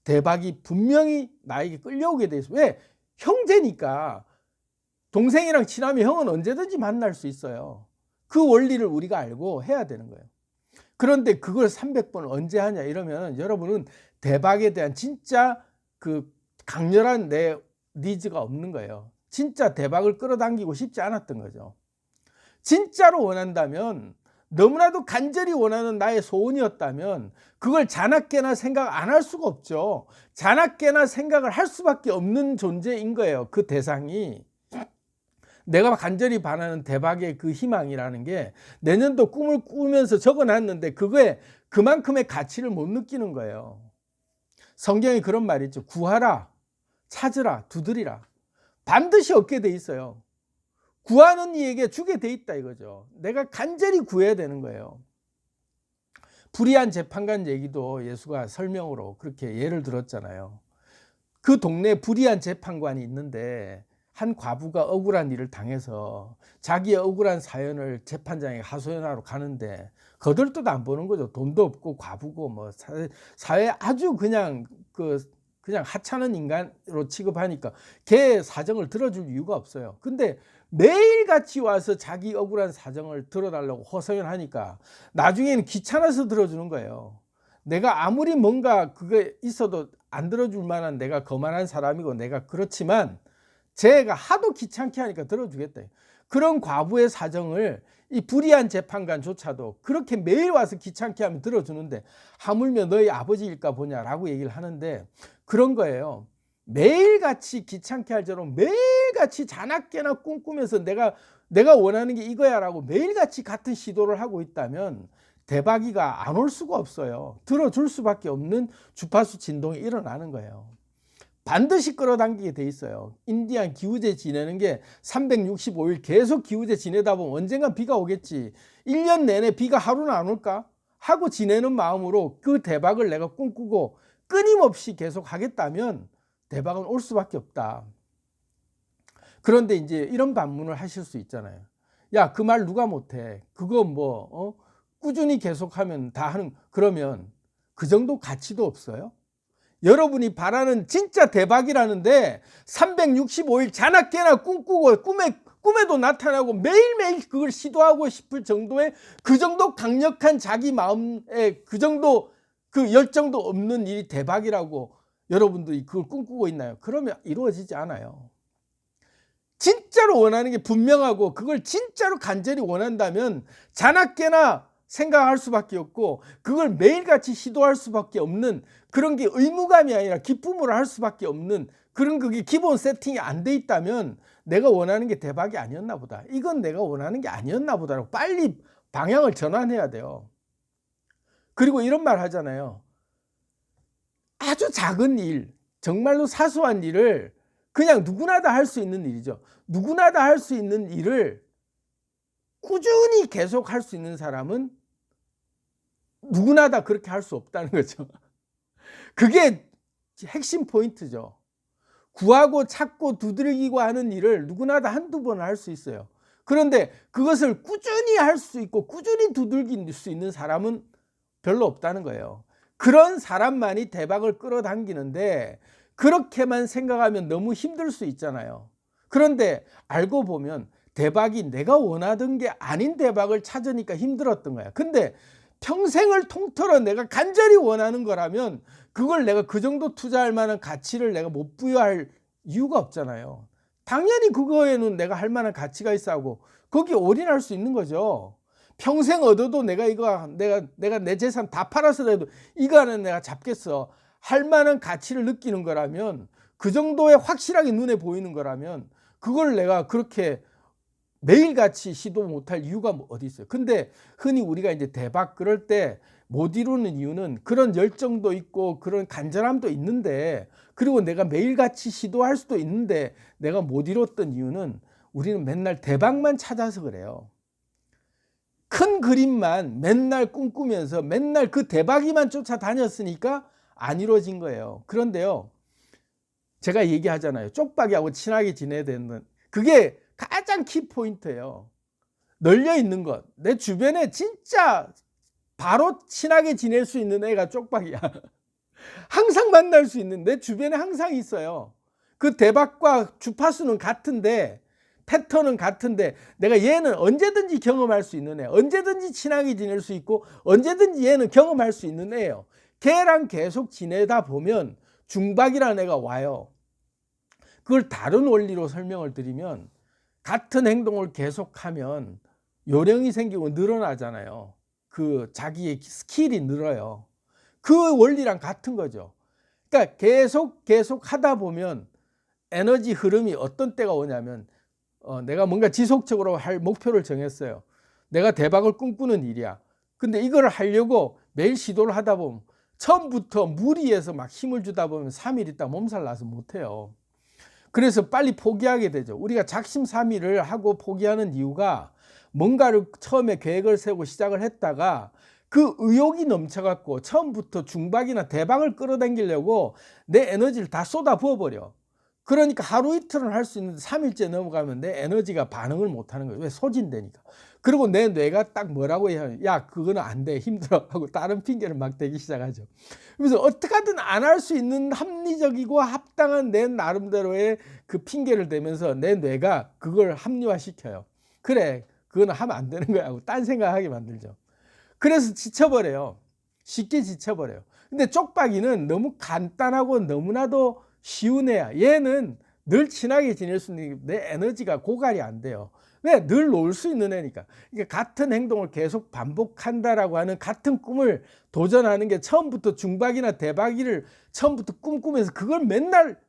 대박이 분명히 나에게 끌려오게 돼 있어. 왜? 형제니까. 동생이랑 친하면 형은 언제든지 만날 수 있어요. 그 원리를 우리가 알고 해야 되는 거예요. 그런데 그걸 300번 언제 하냐 이러면 여러분은 대박에 대한 진짜 그 강렬한 내 니즈가 없는 거예요. 진짜 대박을 끌어당기고 싶지 않았던 거죠. 진짜로 원한다면, 너무나도 간절히 원하는 나의 소원이었다면 그걸 자나깨나 생각 안 할 수가 없죠. 자나깨나 생각을 할 수밖에 없는 존재인 거예요. 그 대상이. 내가 간절히 바라는 대박의 그 희망이라는 게 내년도 꿈을 꾸면서 적어놨는데 그거에 그만큼의 가치를 못 느끼는 거예요. 성경에 그런 말이 있죠. 구하라, 찾으라, 두드리라. 반드시 얻게 돼 있어요. 구하는 이에게 주게 돼 있다 이거죠. 내가 간절히 구해야 되는 거예요. 불의한 재판관 얘기도 예수가 설명으로 그렇게 예를 들었잖아요. 그 동네에 불의한 재판관이 있는데 한 과부가 억울한 일을 당해서 자기의 억울한 사연을 재판장에 하소연하러 가는데 거들떠도 안 보는 거죠. 돈도 없고 과부고 뭐 사회 아주 그냥 하찮은 인간으로 취급하니까 걔 사정을 들어줄 이유가 없어요. 근데 매일같이 와서 자기 억울한 사정을 들어달라고 호소연하니까 나중에는 귀찮아서 들어주는 거예요. 내가 아무리 뭔가 그게 있어도 안 들어줄 만한 내가 거만한 사람이고 내가 그렇지만 쟤가 하도 귀찮게 하니까 들어주겠다. 그런 과부의 사정을 이 불의한 재판관조차도 그렇게 매일 와서 귀찮게 하면 들어주는데 하물며 너희 아버지일까 보냐라고 얘기를 하는데 그런 거예요. 매일같이 귀찮게 할 정도로 매일같이 자나깨나 꿈꾸면서 내가 원하는 게 이거야라고 매일같이 같은 시도를 하고 있다면 대박이가 안 올 수가 없어요. 들어줄 수밖에 없는 주파수 진동이 일어나는 거예요. 반드시 끌어당기게 돼 있어요. 인디안 기후제 지내는 게 365일 계속 기후제 지내다 보면 언젠간 비가 오겠지. 1년 내내 비가 하루는 안 올까? 하고 지내는 마음으로 그 대박을 내가 꿈꾸고 끊임없이 계속 하겠다면 대박은 올 수밖에 없다. 그런데 이제 이런 반문을 하실 수 있잖아요. 야, 그 말 누가 못해. 그거 꾸준히 계속하면 다 하는, 그러면 그 정도 가치도 없어요? 여러분이 바라는 진짜 대박이라는데 365일 자나깨나 꿈꾸고 꿈에도 나타나고 매일매일 그걸 시도하고 싶을 정도의 그 정도 강력한 자기 마음에 그 정도 그 열정도 없는 일이 대박이라고 여러분들이 그걸 꿈꾸고 있나요? 그러면 이루어지지 않아요. 진짜로 원하는 게 분명하고 그걸 진짜로 간절히 원한다면 자나깨나 생각할 수밖에 없고 그걸 매일같이 시도할 수밖에 없는 그런 게 의무감이 아니라 기쁨으로 할 수밖에 없는 그런 그게 기본 세팅이 안 돼 있다면 내가 원하는 게 대박이 아니었나 보다. 이건 내가 원하는 게 아니었나 보다라고 빨리 방향을 전환해야 돼요. 그리고 이런 말 하잖아요. 아주 작은 일, 정말로 사소한 일을 그냥 누구나 다 할 수 있는 일이죠. 누구나 다 할 수 있는 일을 꾸준히 계속 할 수 있는 사람은 누구나 다 그렇게 할 수 없다는 거죠. 그게 핵심 포인트죠. 구하고 찾고 두들기고 하는 일을 누구나 다 한두 번 할 수 있어요. 그런데 그것을 꾸준히 할 수 있고 꾸준히 두들길 수 있는 사람은 별로 없다는 거예요. 그런 사람만이 대박을 끌어당기는데 그렇게만 생각하면 너무 힘들 수 있잖아요. 그런데 알고 보면 대박이 내가 원하던 게 아닌 대박을 찾으니까 힘들었던 거야. 근데 평생을 통틀어 내가 간절히 원하는 거라면 그걸 내가 그 정도 투자할 만한 가치를 내가 못 부여할 이유가 없잖아요. 당연히 그거에는 내가 할 만한 가치가 있어 하고 거기에 올인할 수 있는 거죠. 평생 얻어도 내가 내 재산 다 팔아서라도 이거는 내가 잡겠어 할 만한 가치를 느끼는 거라면 그 정도의 확실하게 눈에 보이는 거라면 그걸 내가 그렇게 매일같이 시도 못할 이유가 어디 있어요. 근데 흔히 우리가 이제 대박 그럴 때 못 이루는 이유는 그런 열정도 있고 그런 간절함도 있는데 그리고 내가 매일같이 시도할 수도 있는데 내가 못 이뤘던 이유는 우리는 맨날 대박만 찾아서 그래요. 큰 그림만 맨날 꿈꾸면서 맨날 그 대박이만 쫓아다녔으니까 안 이루어진 거예요. 그런데요, 제가 얘기하잖아요. 쪽박이하고 친하게 지내야 되는 그게 가장 키포인트예요. 널려 있는 것. 내 주변에 진짜 바로 친하게 지낼 수 있는 애가 쪽박이야. 항상 만날 수 있는 내 주변에 항상 있어요. 그 대박과 주파수는 같은데 패턴은 같은데 내가 얘는 언제든지 경험할 수 있는 애, 언제든지 친하게 지낼 수 있고 언제든지 얘는 경험할 수 있는 애예요. 걔랑 계속 지내다 보면 중박이라는 애가 와요. 그걸 다른 원리로 설명을 드리면 같은 행동을 계속하면 요령이 생기고 늘어나잖아요. 그 자기의 스킬이 늘어요. 그 원리랑 같은 거죠. 그러니까 계속 하다 보면 에너지 흐름이 어떤 때가 오냐면 내가 뭔가 지속적으로 할 목표를 정했어요. 내가 대박을 꿈꾸는 일이야. 근데 이걸 하려고 매일 시도를 하다 보면 처음부터 무리해서 막 힘을 주다 보면 3일 있다 몸살 나서 못해요. 그래서 빨리 포기하게 되죠. 우리가 작심삼일을 하고 포기하는 이유가 뭔가를 처음에 계획을 세우고 시작을 했다가 그 의욕이 넘쳐갖고 처음부터 중박이나 대박을 끌어당기려고 내 에너지를 다 쏟아 부어버려. 그러니까 하루 이틀은 할 수 있는데 3일째 넘어가면 내 에너지가 반응을 못하는 거예요. 왜? 소진되니까. 그리고 내 뇌가 딱 뭐라고 해야, 야 그거는 안 돼, 힘들어 하고 다른 핑계를 막 대기 시작하죠. 그래서 어떻게든 안 할 수 있는 합리적이고 합당한 내 나름대로의 그 핑계를 대면서 내 뇌가 그걸 합리화시켜요. 그래 그거는 하면 안 되는 거야 하고 딴 생각하게 만들죠. 그래서 지쳐버려요. 쉽게 지쳐버려요. 근데 쪽박이는 너무 간단하고 너무나도 쉬운 애야. 얘는 늘 친하게 지낼 수 있는 내 에너지가 고갈이 안 돼요. 왜? 늘 놀 수 있는 애니까. 그러니까 같은 행동을 계속 반복한다라고 하는 같은 꿈을 도전하는 게 처음부터 중박이나 대박이를 처음부터 꿈꾸면서 그걸 맨날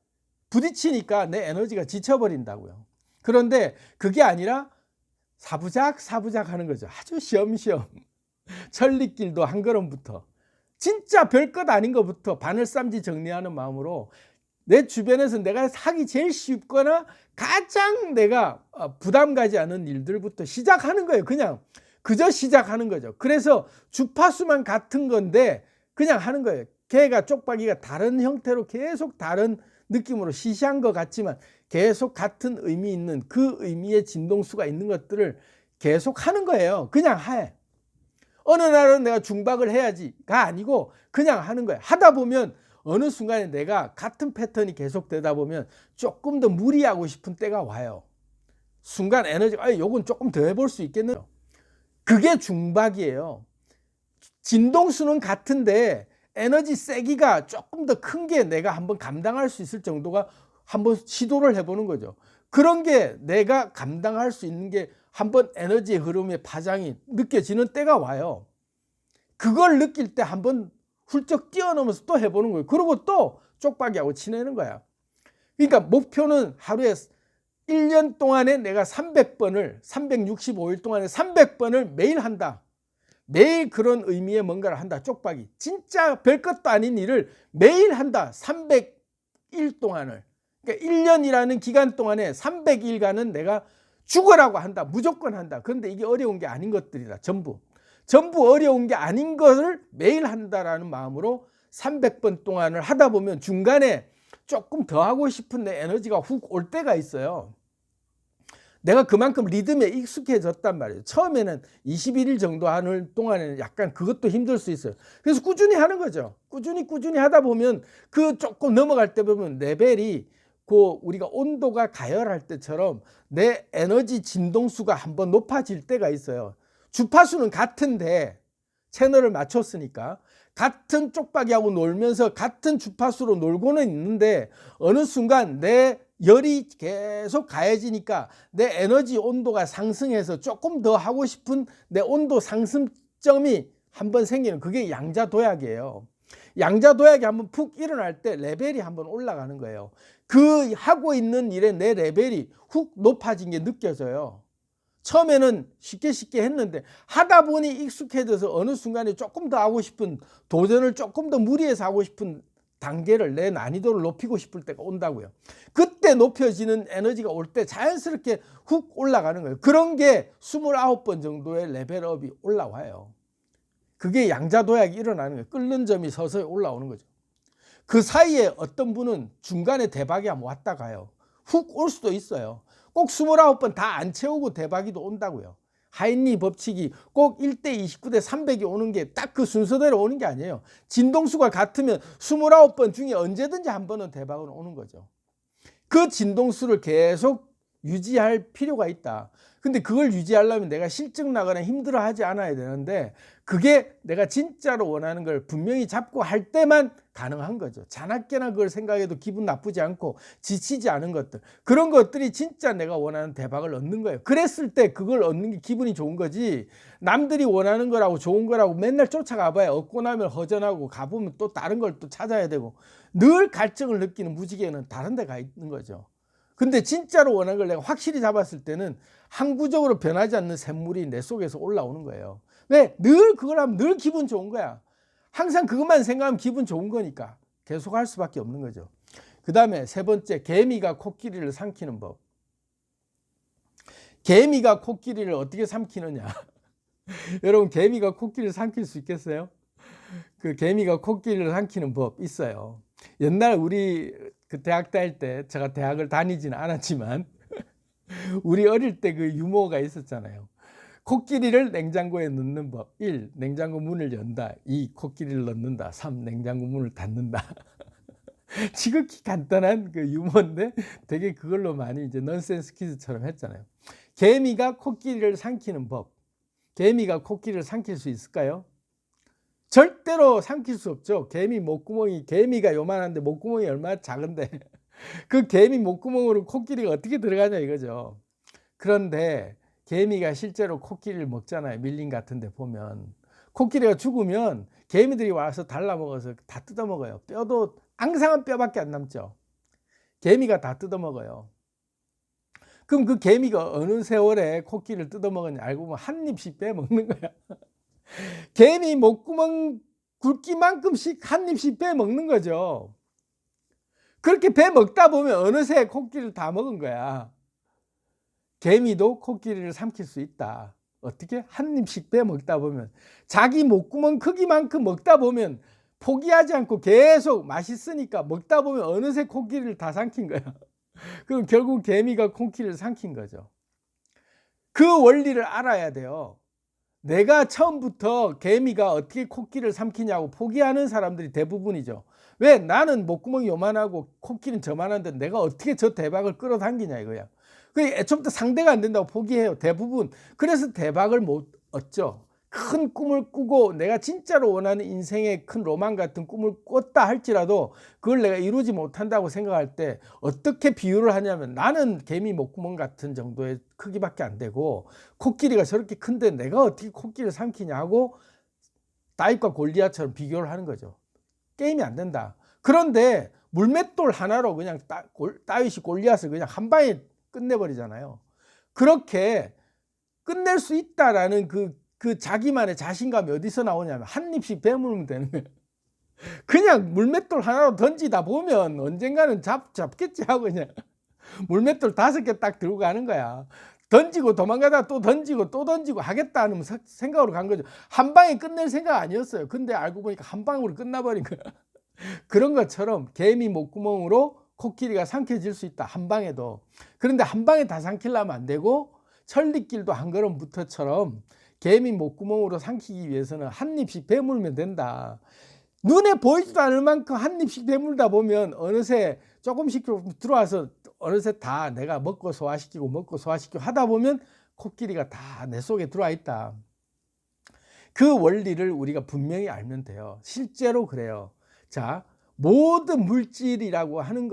부딪히니까 내 에너지가 지쳐버린다고요. 그런데 그게 아니라 사부작 하는 거죠. 아주 쉬엄쉬엄. 천리길도 한 걸음부터 진짜 별것 아닌 것부터 바늘쌈지 정리하는 마음으로 내 주변에서 내가 하기 제일 쉽거나 가장 내가 부담 가지 않은 일들부터 시작하는 거예요. 그냥 그저 시작하는 거죠. 그래서 주파수만 같은 건데 그냥 하는 거예요. 걔가 쪽박이가 다른 형태로 계속 다른 느낌으로 시시한 것 같지만 계속 같은 의미 있는 그 의미의 진동수가 있는 것들을 계속 하는 거예요. 그냥 해. 어느 날은 내가 중박을 해야지가 아니고 그냥 하는 거예요. 하다 보면 어느 순간에 내가 같은 패턴이 계속되다 보면 조금 더 무리하고 싶은 때가 와요. 순간 에너지가 요건 조금 더 해볼 수 있겠네요. 그게 중박이에요. 진동수는 같은데 에너지 세기가 조금 더 큰 게 내가 한번 감당할 수 있을 정도가 한번 시도를 해보는 거죠. 그런 게 내가 감당할 수 있는 게 한번 에너지의 흐름의 파장이 느껴지는 때가 와요. 그걸 느낄 때 한번 훌쩍 뛰어넘어서 또 해보는 거예요. 그리고 또 쪽박이하고 지내는 거야. 그러니까 목표는 하루에 1년 동안에 내가 300번을 365일 동안에 300번을 매일 한다. 매일 그런 의미의 뭔가를 한다. 쪽박이. 진짜 별것도 아닌 일을 매일 한다. 300일 동안을. 그러니까 1년이라는 기간 동안에 300일간은 내가 죽어라고 한다. 무조건 한다. 그런데 이게 어려운 게 아닌 것들이다. 전부 어려운 게 아닌 것을 매일 한다라는 마음으로 300번 동안을 하다 보면 중간에 조금 더 하고 싶은 내 에너지가 훅 올 때가 있어요. 내가 그만큼 리듬에 익숙해졌단 말이에요. 처음에는 21일 정도 하는 동안에는 약간 그것도 힘들 수 있어요. 그래서 꾸준히 하는 거죠. 꾸준히 하다 보면 그 조금 넘어갈 때 보면 레벨이 우리가 온도가 가열할 때처럼 내 에너지 진동수가 한번 높아질 때가 있어요. 주파수는 같은데 채널을 맞췄으니까 같은 쪽박이하고 놀면서 같은 주파수로 놀고는 있는데 어느 순간 내 열이 계속 가해지니까 내 에너지 온도가 상승해서 조금 더 하고 싶은 내 온도 상승점이 한번 생기는 그게 양자도약이에요. 양자도약이 한번 푹 일어날 때 레벨이 한번 올라가는 거예요. 그 하고 있는 일에 내 레벨이 훅 높아진 게 느껴져요. 처음에는 쉽게 했는데 하다 보니 익숙해져서 어느 순간에 조금 더 하고 싶은 도전을 조금 더 무리해서 하고 싶은 단계를 내 난이도를 높이고 싶을 때가 온다고요. 그때 높여지는 에너지가 올 때 자연스럽게 훅 올라가는 거예요. 그런 게 29번 정도의 레벨업이 올라와요. 그게 양자도약이 일어나는 거예요. 끓는 점이 서서히 올라오는 거죠. 그 사이에 어떤 분은 중간에 대박이 한번 왔다 가요. 훅 올 수도 있어요. 꼭 29번 다 안 채우고 대박이도 온다고요. 하인리 법칙이 꼭 1대 29대 300이 오는 게 딱 그 순서대로 오는 게 아니에요. 진동수가 같으면 29번 중에 언제든지 한 번은 대박은 오는 거죠. 그 진동수를 계속 유지할 필요가 있다. 근데 그걸 유지하려면 내가 실증 나거나 힘들어하지 않아야 되는데 그게 내가 진짜로 원하는 걸 분명히 잡고 할 때만 가능한 거죠. 자나깨나 그걸 생각해도 기분 나쁘지 않고 지치지 않은 것들, 그런 것들이 진짜 내가 원하는 대박을 얻는 거예요. 그랬을 때 그걸 얻는 게 기분이 좋은 거지, 남들이 원하는 거라고 좋은 거라고 맨날 쫓아가 봐야 얻고 나면 허전하고 가보면 또 다른 걸 또 찾아야 되고 늘 갈증을 느끼는 무지개는 다른 데 가 있는 거죠. 근데 진짜로 원하는 걸 내가 확실히 잡았을 때는 항구적으로 변하지 않는 샘물이 내 속에서 올라오는 거예요. 왜? 늘 그걸 하면 늘 기분 좋은 거야. 항상 그것만 생각하면 기분 좋은 거니까 계속 할 수밖에 없는 거죠. 그 다음에 세 번째, 개미가 코끼리를 삼키는 법. 개미가 코끼리를 어떻게 삼키느냐. 여러분, 개미가 코끼리를 삼킬 수 있겠어요? 그 개미가 코끼리를 삼키는 법 있어요. 옛날 우리 그 대학 다닐 때, 제가 대학을 다니지는 않았지만 우리 어릴 때 그 유머가 있었잖아요. 코끼리를 냉장고에 넣는 법. 1. 냉장고 문을 연다. 2. 코끼리를 넣는다. 3. 냉장고 문을 닫는다. 지극히 간단한 그 유머인데 되게 그걸로 많이 이제 넌센스 퀴즈처럼 했잖아요. 개미가 코끼리를 삼키는 법. 개미가 코끼리를 삼킬 수 있을까요? 절대로 삼킬 수 없죠. 개미 목구멍이, 개미가 요만한데 목구멍이 얼마나 작은데 그 개미 목구멍으로 코끼리가 어떻게 들어가냐 이거죠. 그런데 개미가 실제로 코끼리를 먹잖아요. 밀림 같은 데 보면 코끼리가 죽으면 개미들이 와서 달라먹어서 다 뜯어먹어요. 뼈도 앙상한 뼈밖에 안 남죠. 개미가 다 뜯어먹어요. 그럼 그 개미가 어느 세월에 코끼리를 뜯어먹었냐 알고 보면 한 입씩 빼먹는 거야. 개미 목구멍 굵기만큼씩 한 입씩 빼먹는 거죠. 그렇게 빼먹다 보면 어느새 코끼리를 다 먹은 거야. 개미도 코끼리를 삼킬 수 있다. 어떻게? 한 입씩 빼먹다 보면, 자기 목구멍 크기만큼 먹다 보면 포기하지 않고 계속 맛있으니까 먹다 보면 어느새 코끼리를 다 삼킨 거야. 그럼 결국 개미가 코끼리를 삼킨 거죠. 그 원리를 알아야 돼요. 내가 처음부터 개미가 어떻게 코끼리를 삼키냐고 포기하는 사람들이 대부분이죠. 왜? 나는 목구멍이 요만하고 코끼리는 저만한데 내가 어떻게 저 대박을 끌어당기냐 이거야. 애초부터 상대가 안 된다고 포기해요, 대부분. 그래서 대박을 못 얻죠. 큰 꿈을 꾸고 내가 진짜로 원하는 인생의 큰 로망 같은 꿈을 꿨다 할지라도 그걸 내가 이루지 못한다고 생각할 때 어떻게 비유를 하냐면, 나는 개미 목구멍 같은 정도의 크기밖에 안 되고 코끼리가 저렇게 큰데 내가 어떻게 코끼리를 삼키냐 하고 다윗과 골리앗처럼 비교를 하는 거죠. 게임이 안 된다. 그런데 물맷돌 하나로 그냥 다윗이 골리앗을 그냥 한 방에 끝내버리잖아요. 그렇게 끝낼 수 있다라는 그 자기만의 자신감이 어디서 나오냐면 한 입씩 베물면 되는 거예요. 그냥 물맷돌 하나로 던지다 보면 언젠가는 잡겠지 하고 그냥 물맷돌 5개 딱 들고 가는 거야. 던지고 도망가다가 또 던지고 또 던지고 하겠다는 생각으로 간 거죠. 한 방에 끝낼 생각 아니었어요. 근데 알고 보니까 한 방으로 끝나버린 거야. 그런 것처럼 개미 목구멍으로 코끼리가 삼켜질 수 있다, 한 방에도. 그런데 한 방에 다 삼키려면 안 되고 천리길도 한 걸음부터처럼 개미 목구멍으로 삼키기 위해서는 한 입씩 베물면 된다. 눈에 보이지도 않을 만큼 한 입씩 베물다 보면 어느새 조금씩 들어와서 어느새 다 내가 먹고 소화시키고 하다 보면 코끼리가 다 내 속에 들어와 있다. 그 원리를 우리가 분명히 알면 돼요. 실제로 그래요. 자, 모든 물질이라고 하는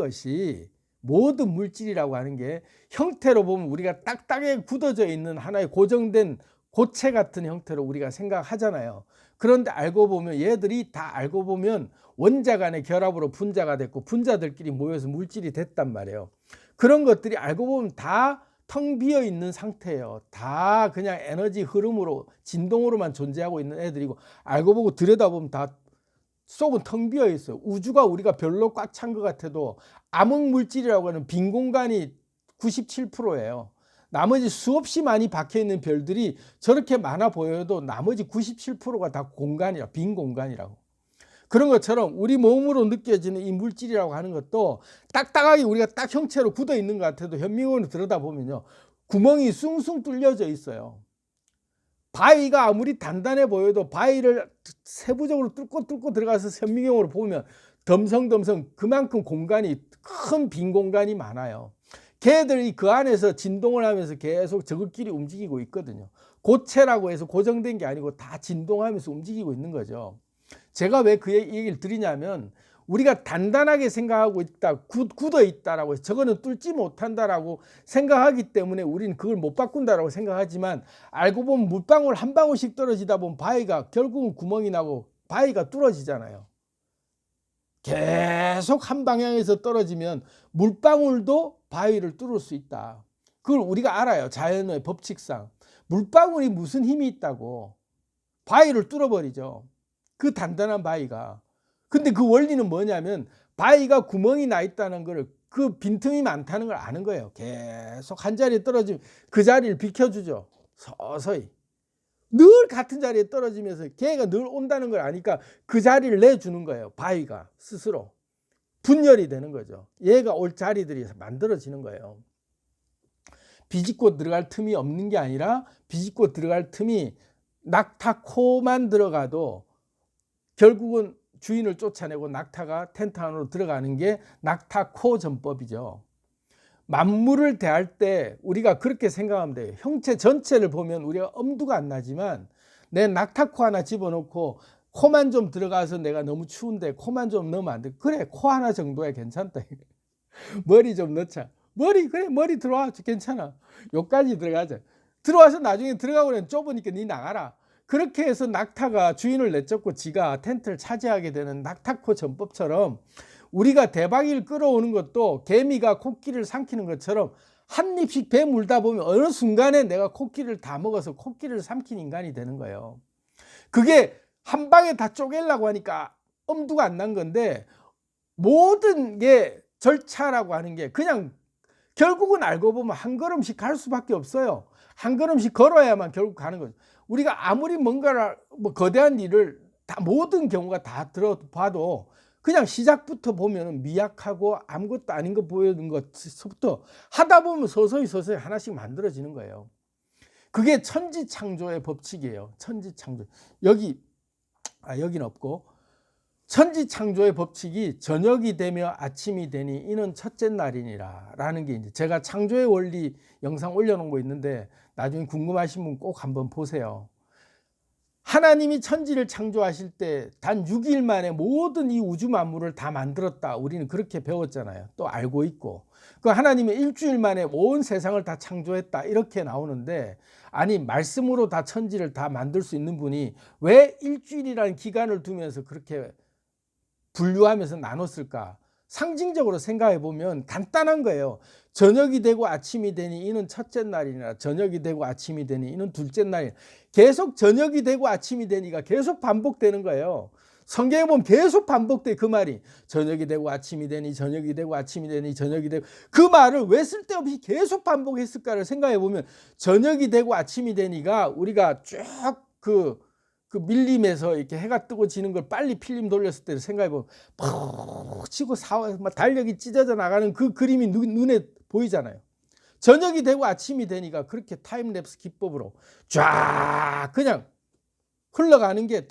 게 형태로 보면 우리가 딱딱하게 굳어져 있는 하나의 고정된 고체 같은 형태로 우리가 생각하잖아요. 그런데 알고 보면 얘들이 다 알고 보면 원자 간의 결합으로 분자가 됐고 분자들끼리 모여서 물질이 됐단 말이에요. 그런 것들이 알고 보면 다 텅 비어 있는 상태예요. 다 그냥 에너지 흐름으로, 진동으로만 존재하고 있는 애들이고, 알고 보고 들여다보면 다 속은 텅 비어 있어요. 우주가 우리가 별로 꽉 찬 것 같아도 암흑 물질이라고 하는 빈 공간이 97%예요. 나머지 수없이 많이 박혀 있는 별들이 저렇게 많아 보여도 나머지 97%가 다 공간이라, 빈 공간이라고. 그런 것처럼 우리 몸으로 느껴지는 이 물질이라고 하는 것도 딱딱하게 우리가 딱 형체로 굳어 있는 것 같아도 현미경으로 들여다보면요, 구멍이 숭숭 뚫려져 있어요. 바위가 아무리 단단해 보여도 바위를 세부적으로 뚫고 들어가서 현미경으로 보면 덤성덤성 그만큼 공간이, 큰 빈 공간이 많아요. 걔들이 그 안에서 진동을 하면서 계속 저것끼리 움직이고 있거든요. 고체라고 해서 고정된 게 아니고 다 진동하면서 움직이고 있는 거죠. 제가 왜 그 얘기를 드리냐면 우리가 단단하게 생각하고 있다, 굳어 있다라고 해서 저거는 뚫지 못한다라고 생각하기 때문에 우리는 그걸 못 바꾼다라고 생각하지만 알고 보면 물방울 한 방울씩 떨어지다 보면 바위가 결국은 구멍이 나고 바위가 뚫어지잖아요. 계속 한 방향에서 떨어지면 물방울도 바위를 뚫을 수 있다. 그걸 우리가 알아요. 자연의 법칙상. 물방울이 무슨 힘이 있다고. 바위를 뚫어버리죠. 그 단단한 바위가. 근데 그 원리는 뭐냐면 바위가 구멍이 나 있다는 걸, 그 빈틈이 많다는 걸 아는 거예요. 계속 한 자리에 떨어지면 그 자리를 비켜주죠. 서서히. 늘 같은 자리에 떨어지면서 걔가 늘 온다는 걸 아니까 그 자리를 내주는 거예요. 바위가 스스로. 분열이 되는 거죠. 얘가 올 자리들이 만들어지는 거예요. 비집고 들어갈 틈이 없는 게 아니라 비집고 들어갈 틈이 낙타 코만 들어가도 결국은 주인을 쫓아내고 낙타가 텐트 안으로 들어가는 게 낙타 코 전법이죠. 만물을 대할 때 우리가 그렇게 생각하면 돼요. 형체 전체를 보면 우리가 엄두가 안 나지만 내 낙타코 하나 집어넣고 코만 좀 들어가서 내가 너무 추운데 코만 좀 넣으면 안 돼. 그래, 코 하나 정도야 괜찮다. 머리 좀 넣자. 그래, 머리 들어와. 괜찮아. 요까지 들어가자. 들어와서 나중에 들어가고 나면 좁으니까 니 나가라. 그렇게 해서 낙타가 주인을 내쫓고 지가 텐트를 차지하게 되는 낙타코 전법처럼 우리가 대박이를 끌어오는 것도 개미가 코끼리를 삼키는 것처럼 한 입씩 배 물다 보면 어느 순간에 내가 코끼리를 다 먹어서 코끼리를 삼킨 인간이 되는 거예요. 그게 한 방에 다 쪼개려고 하니까 엄두가 안 난 건데 모든 게 절차라고 하는 게 그냥 결국은 알고 보면 한 걸음씩 갈 수밖에 없어요. 한 걸음씩 걸어야만 결국 가는 거죠. 우리가 아무리 뭔가를 거대한 일을 다 모든 경우가 다 들어봐도 그냥 시작부터 보면 미약하고 아무것도 아닌 거 보이는 것부터 하다 보면 서서히 하나씩 만들어지는 거예요. 그게 천지창조의 법칙이에요. 천지창조. 여기는 없고 천지창조의 법칙이 저녁이 되며 아침이 되니 이는 첫째 날이니라 라는 게 이제 제가 창조의 원리 영상 올려놓은 거 있는데 나중에 궁금하신 분 꼭 한번 보세요. 하나님이 천지를 창조하실 때 단 6일 만에 모든 이 우주 만물을 다 만들었다. 우리는 그렇게 배웠잖아요. 또 알고 있고. 그 하나님이 일주일 만에 온 세상을 다 창조했다. 이렇게 나오는데 아니 말씀으로 다 천지를 다 만들 수 있는 분이 왜 일주일이라는 기간을 두면서 그렇게 분류하면서 나눴을까? 상징적으로 생각해 보면 간단한 거예요. 저녁이 되고 아침이 되니 이는 첫째 날이니라. 저녁이 되고 아침이 되니 이는 둘째 날이니라. 계속 저녁이 되고 아침이 되니가 계속 반복되는 거예요. 성경에 보면 계속 반복돼 그 말이. 저녁이 되고 아침이 되니 저녁이 되고 아침이 되니 저녁이 되고. 그 말을 왜 쓸데없이 계속 반복했을까를 생각해 보면 저녁이 되고 아침이 되니가 우리가 쭉 그 밀림에서 이렇게 해가 뜨고 지는 걸 빨리 필름 돌렸을 때 생각해 보면 푹 치고 달력이 찢어져 나가는 그 그림이 눈에 보이잖아요. 저녁이 되고 아침이 되니까 그렇게 타임랩스 기법으로 쫙 그냥 흘러가는 게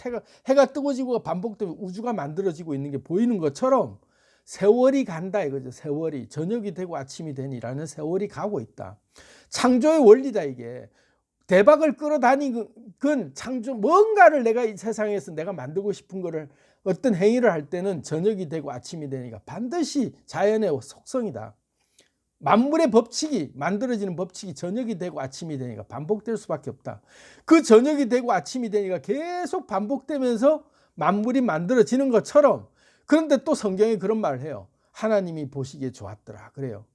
해가 뜨고 지고 반복되면 우주가 만들어지고 있는 게 보이는 것처럼 세월이 간다 이거죠. 세월이 저녁이 되고 아침이 되니라는 세월이 가고 있다. 창조의 원리다 이게. 대박을 끌어다니는 건 창조, 뭔가를 내가 이 세상에서 내가 만들고 싶은 거를 어떤 행위를 할 때는 저녁이 되고 아침이 되니까 반드시 자연의 속성이다. 만물의 법칙이 만들어지는 법칙이 저녁이 되고 아침이 되니까 반복될 수밖에 없다. 그 저녁이 되고 아침이 되니까 계속 반복되면서 만물이 만들어지는 것처럼. 그런데 또 성경에 그런 말을 해요. 하나님이 보시기에 좋았더라 그래요.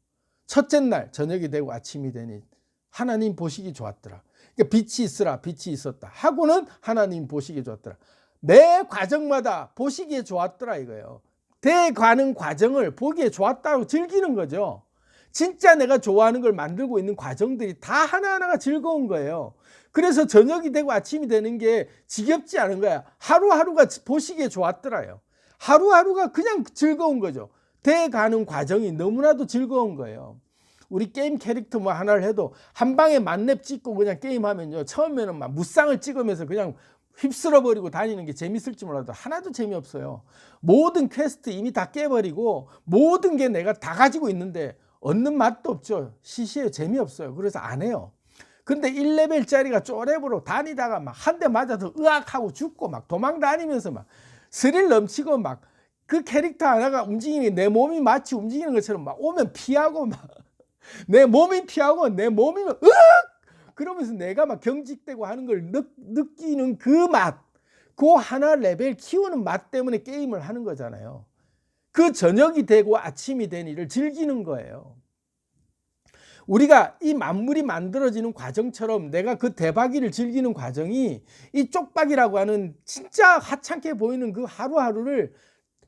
첫째 날 저녁이 되고 아침이 되니 하나님 보시기 좋았더라. 그러니까 빛이 있으라 빛이 있었다 하고는 하나님 보시기에 좋았더라. 매 과정마다 보시기에 좋았더라 이거예요. 대가는 과정을 보기에 좋았다고 즐기는 거죠. 진짜 내가 좋아하는 걸 만들고 있는 과정들이 다 하나하나가 즐거운 거예요. 그래서 저녁이 되고 아침이 되는 게 지겹지 않은 거야. 하루하루가 보시기에 좋았더라요. 하루하루가 그냥 즐거운 거죠. 대가는 과정이 너무나도 즐거운 거예요. 우리 게임 캐릭터 뭐 하나를 해도 한 방에 만렙 찍고 그냥 게임하면요. 처음에는 막 무쌍을 찍으면서 그냥 휩쓸어 버리고 다니는 게 재밌을지 몰라도 하나도 재미없어요. 모든 퀘스트 이미 다 깨버리고 모든 게 내가 다 가지고 있는데 얻는 맛도 없죠. 시시해요. 재미없어요. 그래서 안 해요. 근데 1레벨짜리가 쪼렙으로 다니다가 막 한 대 맞아서 으악 하고 죽고 막 도망 다니면서 막 스릴 넘치고 막 그 캐릭터 하나가 움직이는 내 몸이 마치 움직이는 것처럼 막 오면 피하고 막 내 몸이 피하고 내 몸이 막 으악! 그러면서 내가 막 경직되고 하는 걸 느끼는 그 맛, 그 하나 레벨 키우는 맛 때문에 게임을 하는 거잖아요. 그 저녁이 되고 아침이 된 일을 즐기는 거예요. 우리가 이 만물이 만들어지는 과정처럼 내가 그 대박이를 즐기는 과정이 이 쪽박이라고 하는 진짜 하찮게 보이는 그 하루하루를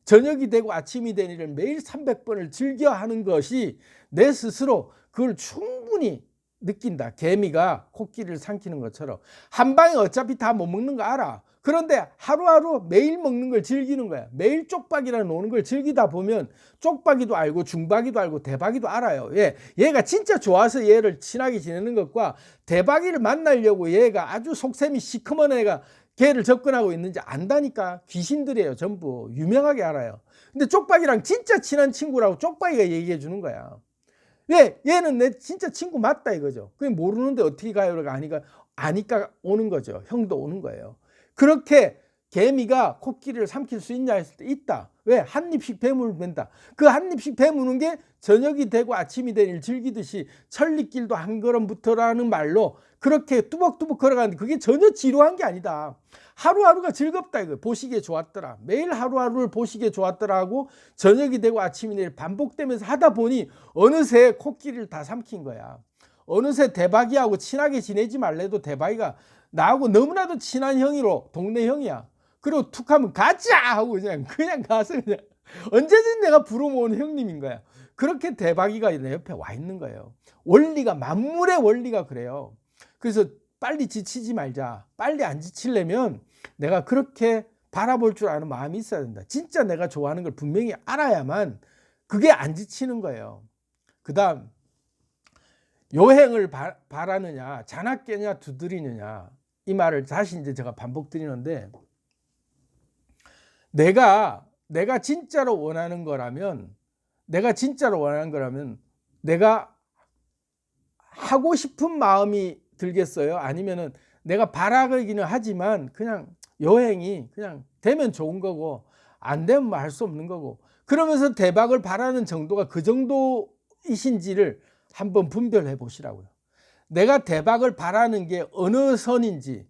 저녁이 되고 아침이 된 일을 매일 300번을 즐겨 하는 것이 내 스스로 그걸 충분히 느낀다. 개미가 코끼리를 삼키는 것처럼 한 방에 어차피 다 못 먹는 거 알아. 그런데 하루하루 매일 먹는 걸 즐기는 거야. 매일 쪽박이랑 노는 걸 즐기다 보면 쪽박이도 알고 중박이도 알고 대박이도 알아요. 얘가 진짜 좋아서 얘를 친하게 지내는 것과 대박이를 만나려고 얘가 아주 속셈이 시커먼 애가 걔를 접근하고 있는지 안다니까. 귀신들이에요. 전부 유명하게 알아요. 근데 쪽박이랑 진짜 친한 친구라고 쪽박이가 얘기해 주는 거야. 얘는 내 진짜 친구 맞다 이거죠. 그게 모르는데 어떻게 가요가 아니까 오는 거죠. 형도 오는 거예요. 그렇게 개미가 코끼리를 삼킬 수 있냐 했을 때 있다. 왜? 한 입씩 배물 맨다. 그 한 입씩 배무는 게 저녁이 되고 아침이 된 일 즐기듯이 천리길도 한 걸음부터라는 말로 그렇게 뚜벅뚜벅 걸어가는데 그게 전혀 지루한 게 아니다. 하루하루가 즐겁다 이거. 보시기에 좋았더라. 매일 하루하루를 보시기에 좋았더라 하고 저녁이 되고 아침이 된 일 반복되면서 하다 보니 어느새 코끼리를 다 삼킨 거야. 어느새 대박이하고 친하게 지내지 말래도 대박이가 나하고 너무나도 친한 형이로 동네 형이야. 그리고 툭 하면 가자 하고 그냥 가서 그냥 언제든 내가 부르모은 형님인 거야. 그렇게 대박이가 내 옆에 와 있는 거예요. 원리가 만물의 원리가 그래요. 그래서 빨리 지치지 말자. 빨리 안 지치려면 내가 그렇게 바라볼 줄 아는 마음이 있어야 된다. 진짜 내가 좋아하는 걸 분명히 알아야만 그게 안 지치는 거예요. 그 다음 요행을 바라느냐 자나깨냐 두드리느냐 이 말을 다시 이제 제가 반복드리는데 내가 진짜로 원하는 거라면 내가 하고 싶은 마음이 들겠어요? 아니면은 내가 바라기는 하지만 그냥 여행이 그냥 되면 좋은 거고 안 되면 할 수 없는 거고 그러면서 대박을 바라는 정도가 그 정도이신지를 한번 분별해 보시라고요. 내가 대박을 바라는 게 어느 선인지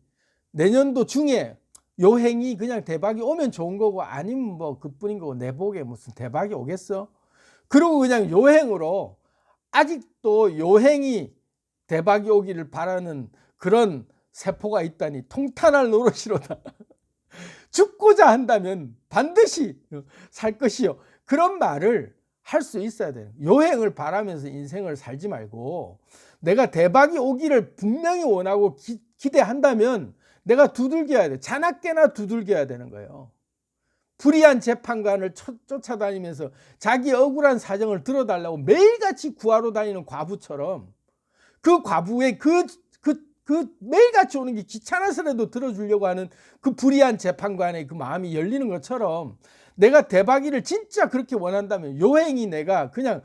내년도 중에 여행이 그냥 대박이 오면 좋은 거고 아니면 뭐 그뿐인 거고 내 복에 무슨 대박이 오겠어? 그리고 그냥 여행으로 아직도 여행이 대박이 오기를 바라는 그런 세포가 있다니 통탄할 노릇이로다. 죽고자 한다면 반드시 살 것이요. 그런 말을 할 수 있어야 돼요. 여행을 바라면서 인생을 살지 말고 내가 대박이 오기를 분명히 원하고 기대한다면 내가 두들겨야 돼. 자나깨나 두들겨야 되는 거예요. 불의한 재판관을 쫓아다니면서 자기 억울한 사정을 들어달라고 매일같이 구하러 다니는 과부처럼 그 과부의 그 매일같이 오는 게 귀찮아서라도 들어주려고 하는 그 불의한 재판관의 그 마음이 열리는 것처럼 내가 대박이를 진짜 그렇게 원한다면 여행이 내가 그냥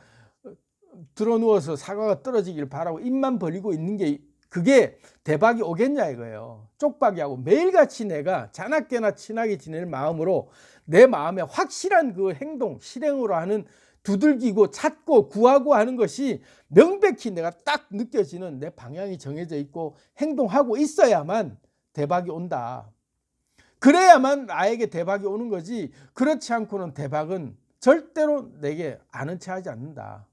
들어누워서 사과가 떨어지길 바라고 입만 벌리고 있는 게 그게 대박이 오겠냐 이거예요. 쪽박이하고 매일같이 내가 자나깨나 친하게 지낼 마음으로 내 마음에 확실한 그 행동 실행으로 하는 두들기고 찾고 구하고 하는 것이 명백히 내가 딱 느껴지는 내 방향이 정해져 있고 행동하고 있어야만 대박이 온다. 그래야만 나에게 대박이 오는 거지 그렇지 않고는 대박은 절대로 내게 아는 체 하지 않는다.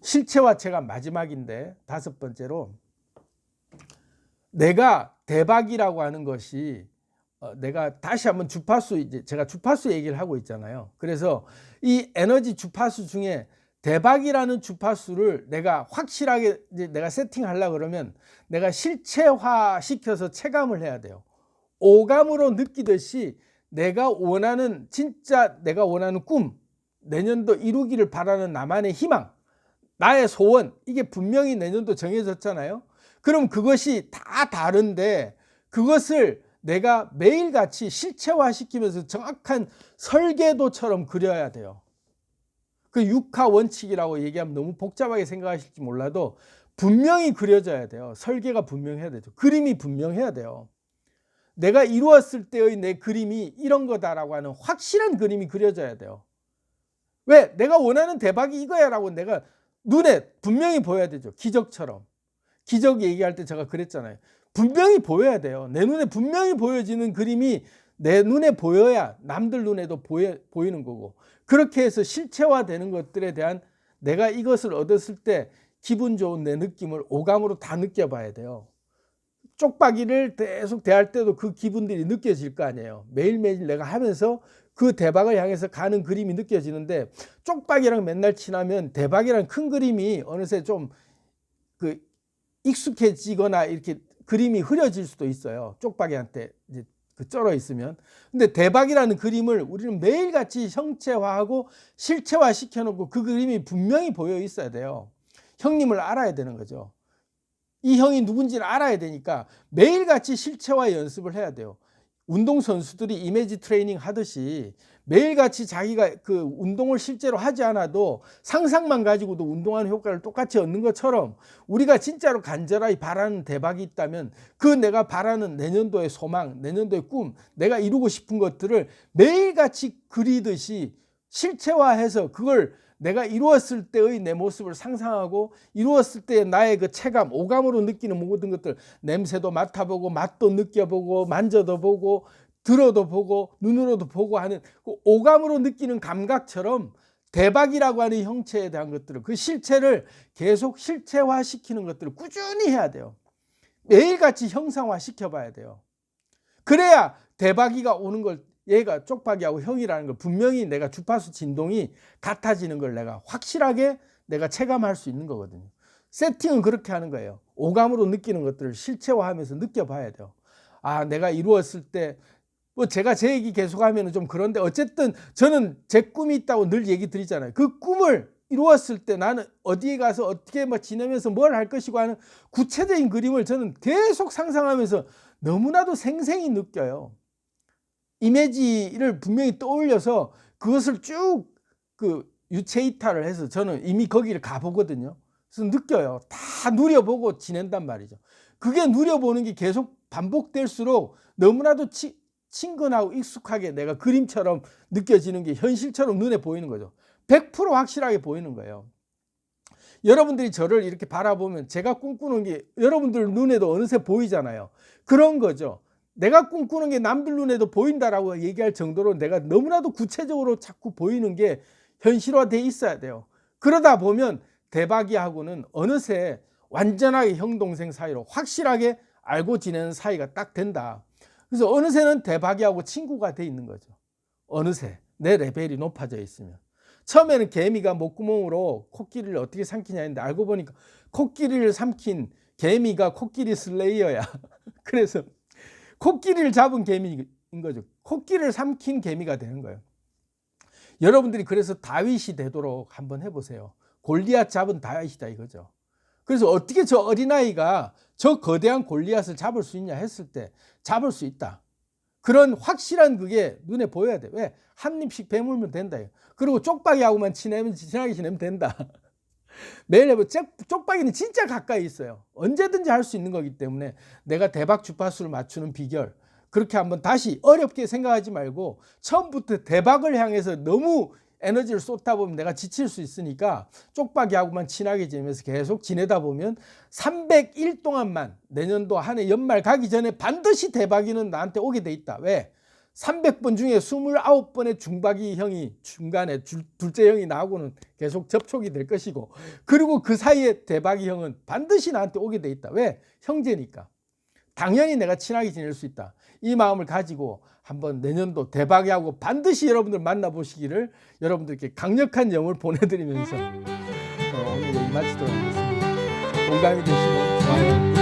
실체화체가 마지막인데 다섯 번째로 내가 대박이라고 하는 것이 내가 다시 한번 주파수 이제 제가 주파수 얘기를 하고 있잖아요. 그래서 이 에너지 주파수 중에 대박이라는 주파수를 내가 확실하게 이제 내가 세팅하려고 그러면 내가 실체화 시켜서 체감을 해야 돼요. 오감으로 느끼듯이 내가 원하는 진짜 내가 원하는 꿈 내년도 이루기를 바라는 나만의 희망 나의 소원 이게 분명히 내년도 정해졌잖아요. 그럼 그것이 다 다른데 그것을 내가 매일같이 실체화시키면서 정확한 설계도처럼 그려야 돼요. 그 육하 원칙이라고 얘기하면 너무 복잡하게 생각하실지 몰라도 분명히 그려져야 돼요. 설계가 분명해야 되죠. 그림이 분명해야 돼요. 내가 이루었을 때의 내 그림이 이런 거다라고 하는 확실한 그림이 그려져야 돼요. 왜? 내가 원하는 대박이 이거야 라고 내가 눈에 분명히 보여야 되죠. 기적처럼. 기적 얘기할 때 제가 그랬잖아요. 분명히 보여야 돼요. 내 눈에 분명히 보여지는 그림이 내 눈에 보여야 남들 눈에도 보이는 거고, 그렇게 해서 실체화되는 것들에 대한 내가 이것을 얻었을 때 기분 좋은 내 느낌을 오감으로 다 느껴봐야 돼요. 쪽박이를 계속 대할 때도 그 기분들이 느껴질 거 아니에요. 매일매일 내가 하면서 그 대박을 향해서 가는 그림이 느껴지는데, 쪽박이랑 맨날 친하면 대박이랑 큰 그림이 어느새 좀 그 익숙해지거나 이렇게 그림이 흐려질 수도 있어요. 쪽박이한테 이제 그 쩔어 있으면. 근데 대박이라는 그림을 우리는 매일같이 형체화하고 실체화 시켜놓고 그 그림이 분명히 보여 있어야 돼요. 형님을 알아야 되는 거죠. 이 형이 누군지를 알아야 되니까 매일같이 실체화 연습을 해야 돼요. 운동선수들이 이미지 트레이닝 하듯이 매일같이 자기가 그 운동을 실제로 하지 않아도 상상만 가지고도 운동하는 효과를 똑같이 얻는 것처럼, 우리가 진짜로 간절하게 바라는 대박이 있다면 그 내가 바라는 내년도의 소망, 내년도의 꿈, 내가 이루고 싶은 것들을 매일같이 그리듯이 실체화해서 그걸 내가 이루었을 때의 내 모습을 상상하고, 이루었을 때의 나의 그 체감, 오감으로 느끼는 모든 것들, 냄새도 맡아보고 맛도 느껴보고 만져도 보고 들어도 보고 눈으로도 보고 하는 그 오감으로 느끼는 감각처럼 대박이라고 하는 형체에 대한 것들을, 그 실체를 계속 실체화시키는 것들을 꾸준히 해야 돼요. 매일같이 형상화 시켜봐야 돼요. 그래야 대박이가 오는 걸, 얘가 쪽박이하고 형이라는 걸 분명히 내가 주파수 진동이 같아지는 걸 내가 확실하게 내가 체감할 수 있는 거거든요. 세팅은 그렇게 하는 거예요. 오감으로 느끼는 것들을 실체화하면서 느껴봐야 돼요. 아, 내가 이루었을 때, 뭐 제가 제 얘기 계속하면 좀 그런데 어쨌든 저는 제 꿈이 있다고 늘 얘기 드리잖아요. 그 꿈을 이루었을 때 나는 어디에 가서 어떻게 뭐 지내면서 뭘 할 것이고 하는 구체적인 그림을 저는 계속 상상하면서 너무나도 생생히 느껴요. 이미지를 분명히 떠올려서 그것을 쭉 그 유체 이탈을 해서 저는 이미 거기를 가보거든요. 그래서 느껴요. 다 누려보고 지낸단 말이죠. 그게 누려보는 게 계속 반복될수록 너무나도 친근하고 익숙하게 내가 그림처럼 느껴지는 게 현실처럼 눈에 보이는 거죠. 100% 확실하게 보이는 거예요. 여러분들이 저를 이렇게 바라보면 제가 꿈꾸는 게 여러분들 눈에도 어느새 보이잖아요. 그런 거죠. 내가 꿈꾸는 게 남들 눈에도 보인다라고 얘기할 정도로 내가 너무나도 구체적으로 자꾸 보이는 게 현실화되어 있어야 돼요. 그러다 보면 대박이하고는 어느새 완전하게 형 동생 사이로 확실하게 알고 지내는 사이가 딱 된다. 그래서 어느새는 대박이하고 친구가 돼 있는 거죠. 어느새 내 레벨이 높아져 있으면. 처음에는 개미가 목구멍으로 코끼리를 어떻게 삼키냐 했는데 알고 보니까 코끼리를 삼킨 개미가 코끼리 슬레이어야. 그래서 코끼리를 잡은 개미인 거죠. 코끼리를 삼킨 개미가 되는 거예요. 여러분들이 그래서 다윗이 되도록 한번 해보세요. 골리앗 잡은 다윗이다 이거죠. 그래서 어떻게 저 어린아이가 저 거대한 골리앗을 잡을 수 있냐 했을 때 잡을 수 있다. 그런 확실한 그게 눈에 보여야 돼. 왜? 한 입씩 배물면 된다. 그리고 쪽박이하고만 친하게 지내면 된다. 매일 해보. 쪽박이는 진짜 가까이 있어요. 언제든지 할 수 있는 거기 때문에 내가 대박 주파수를 맞추는 비결, 그렇게 한번 다시 어렵게 생각하지 말고 처음부터 대박을 향해서 너무 에너지를 쏟다 보면 내가 지칠 수 있으니까 쪽박이하고만 친하게 지내면서 계속 지내다 보면 301 동안만 내년도 한 해 연말 가기 전에 반드시 대박이는 나한테 오게 돼 있다. 왜? 300번 중에 29번의 중박이 형이 중간에 둘째 형이 나하고는 계속 접촉이 될 것이고, 그리고 그 사이에 대박이 형은 반드시 나한테 오게 돼 있다. 왜? 형제니까. 당연히 내가 친하게 지낼 수 있다. 이 마음을 가지고 한번 내년도 대박이하고 반드시 여러분들 만나보시기를 여러분들께 강력한 영을 보내드리면서 오늘 여기 마치도록 하겠습니다. 공감이 되시면 좋아요.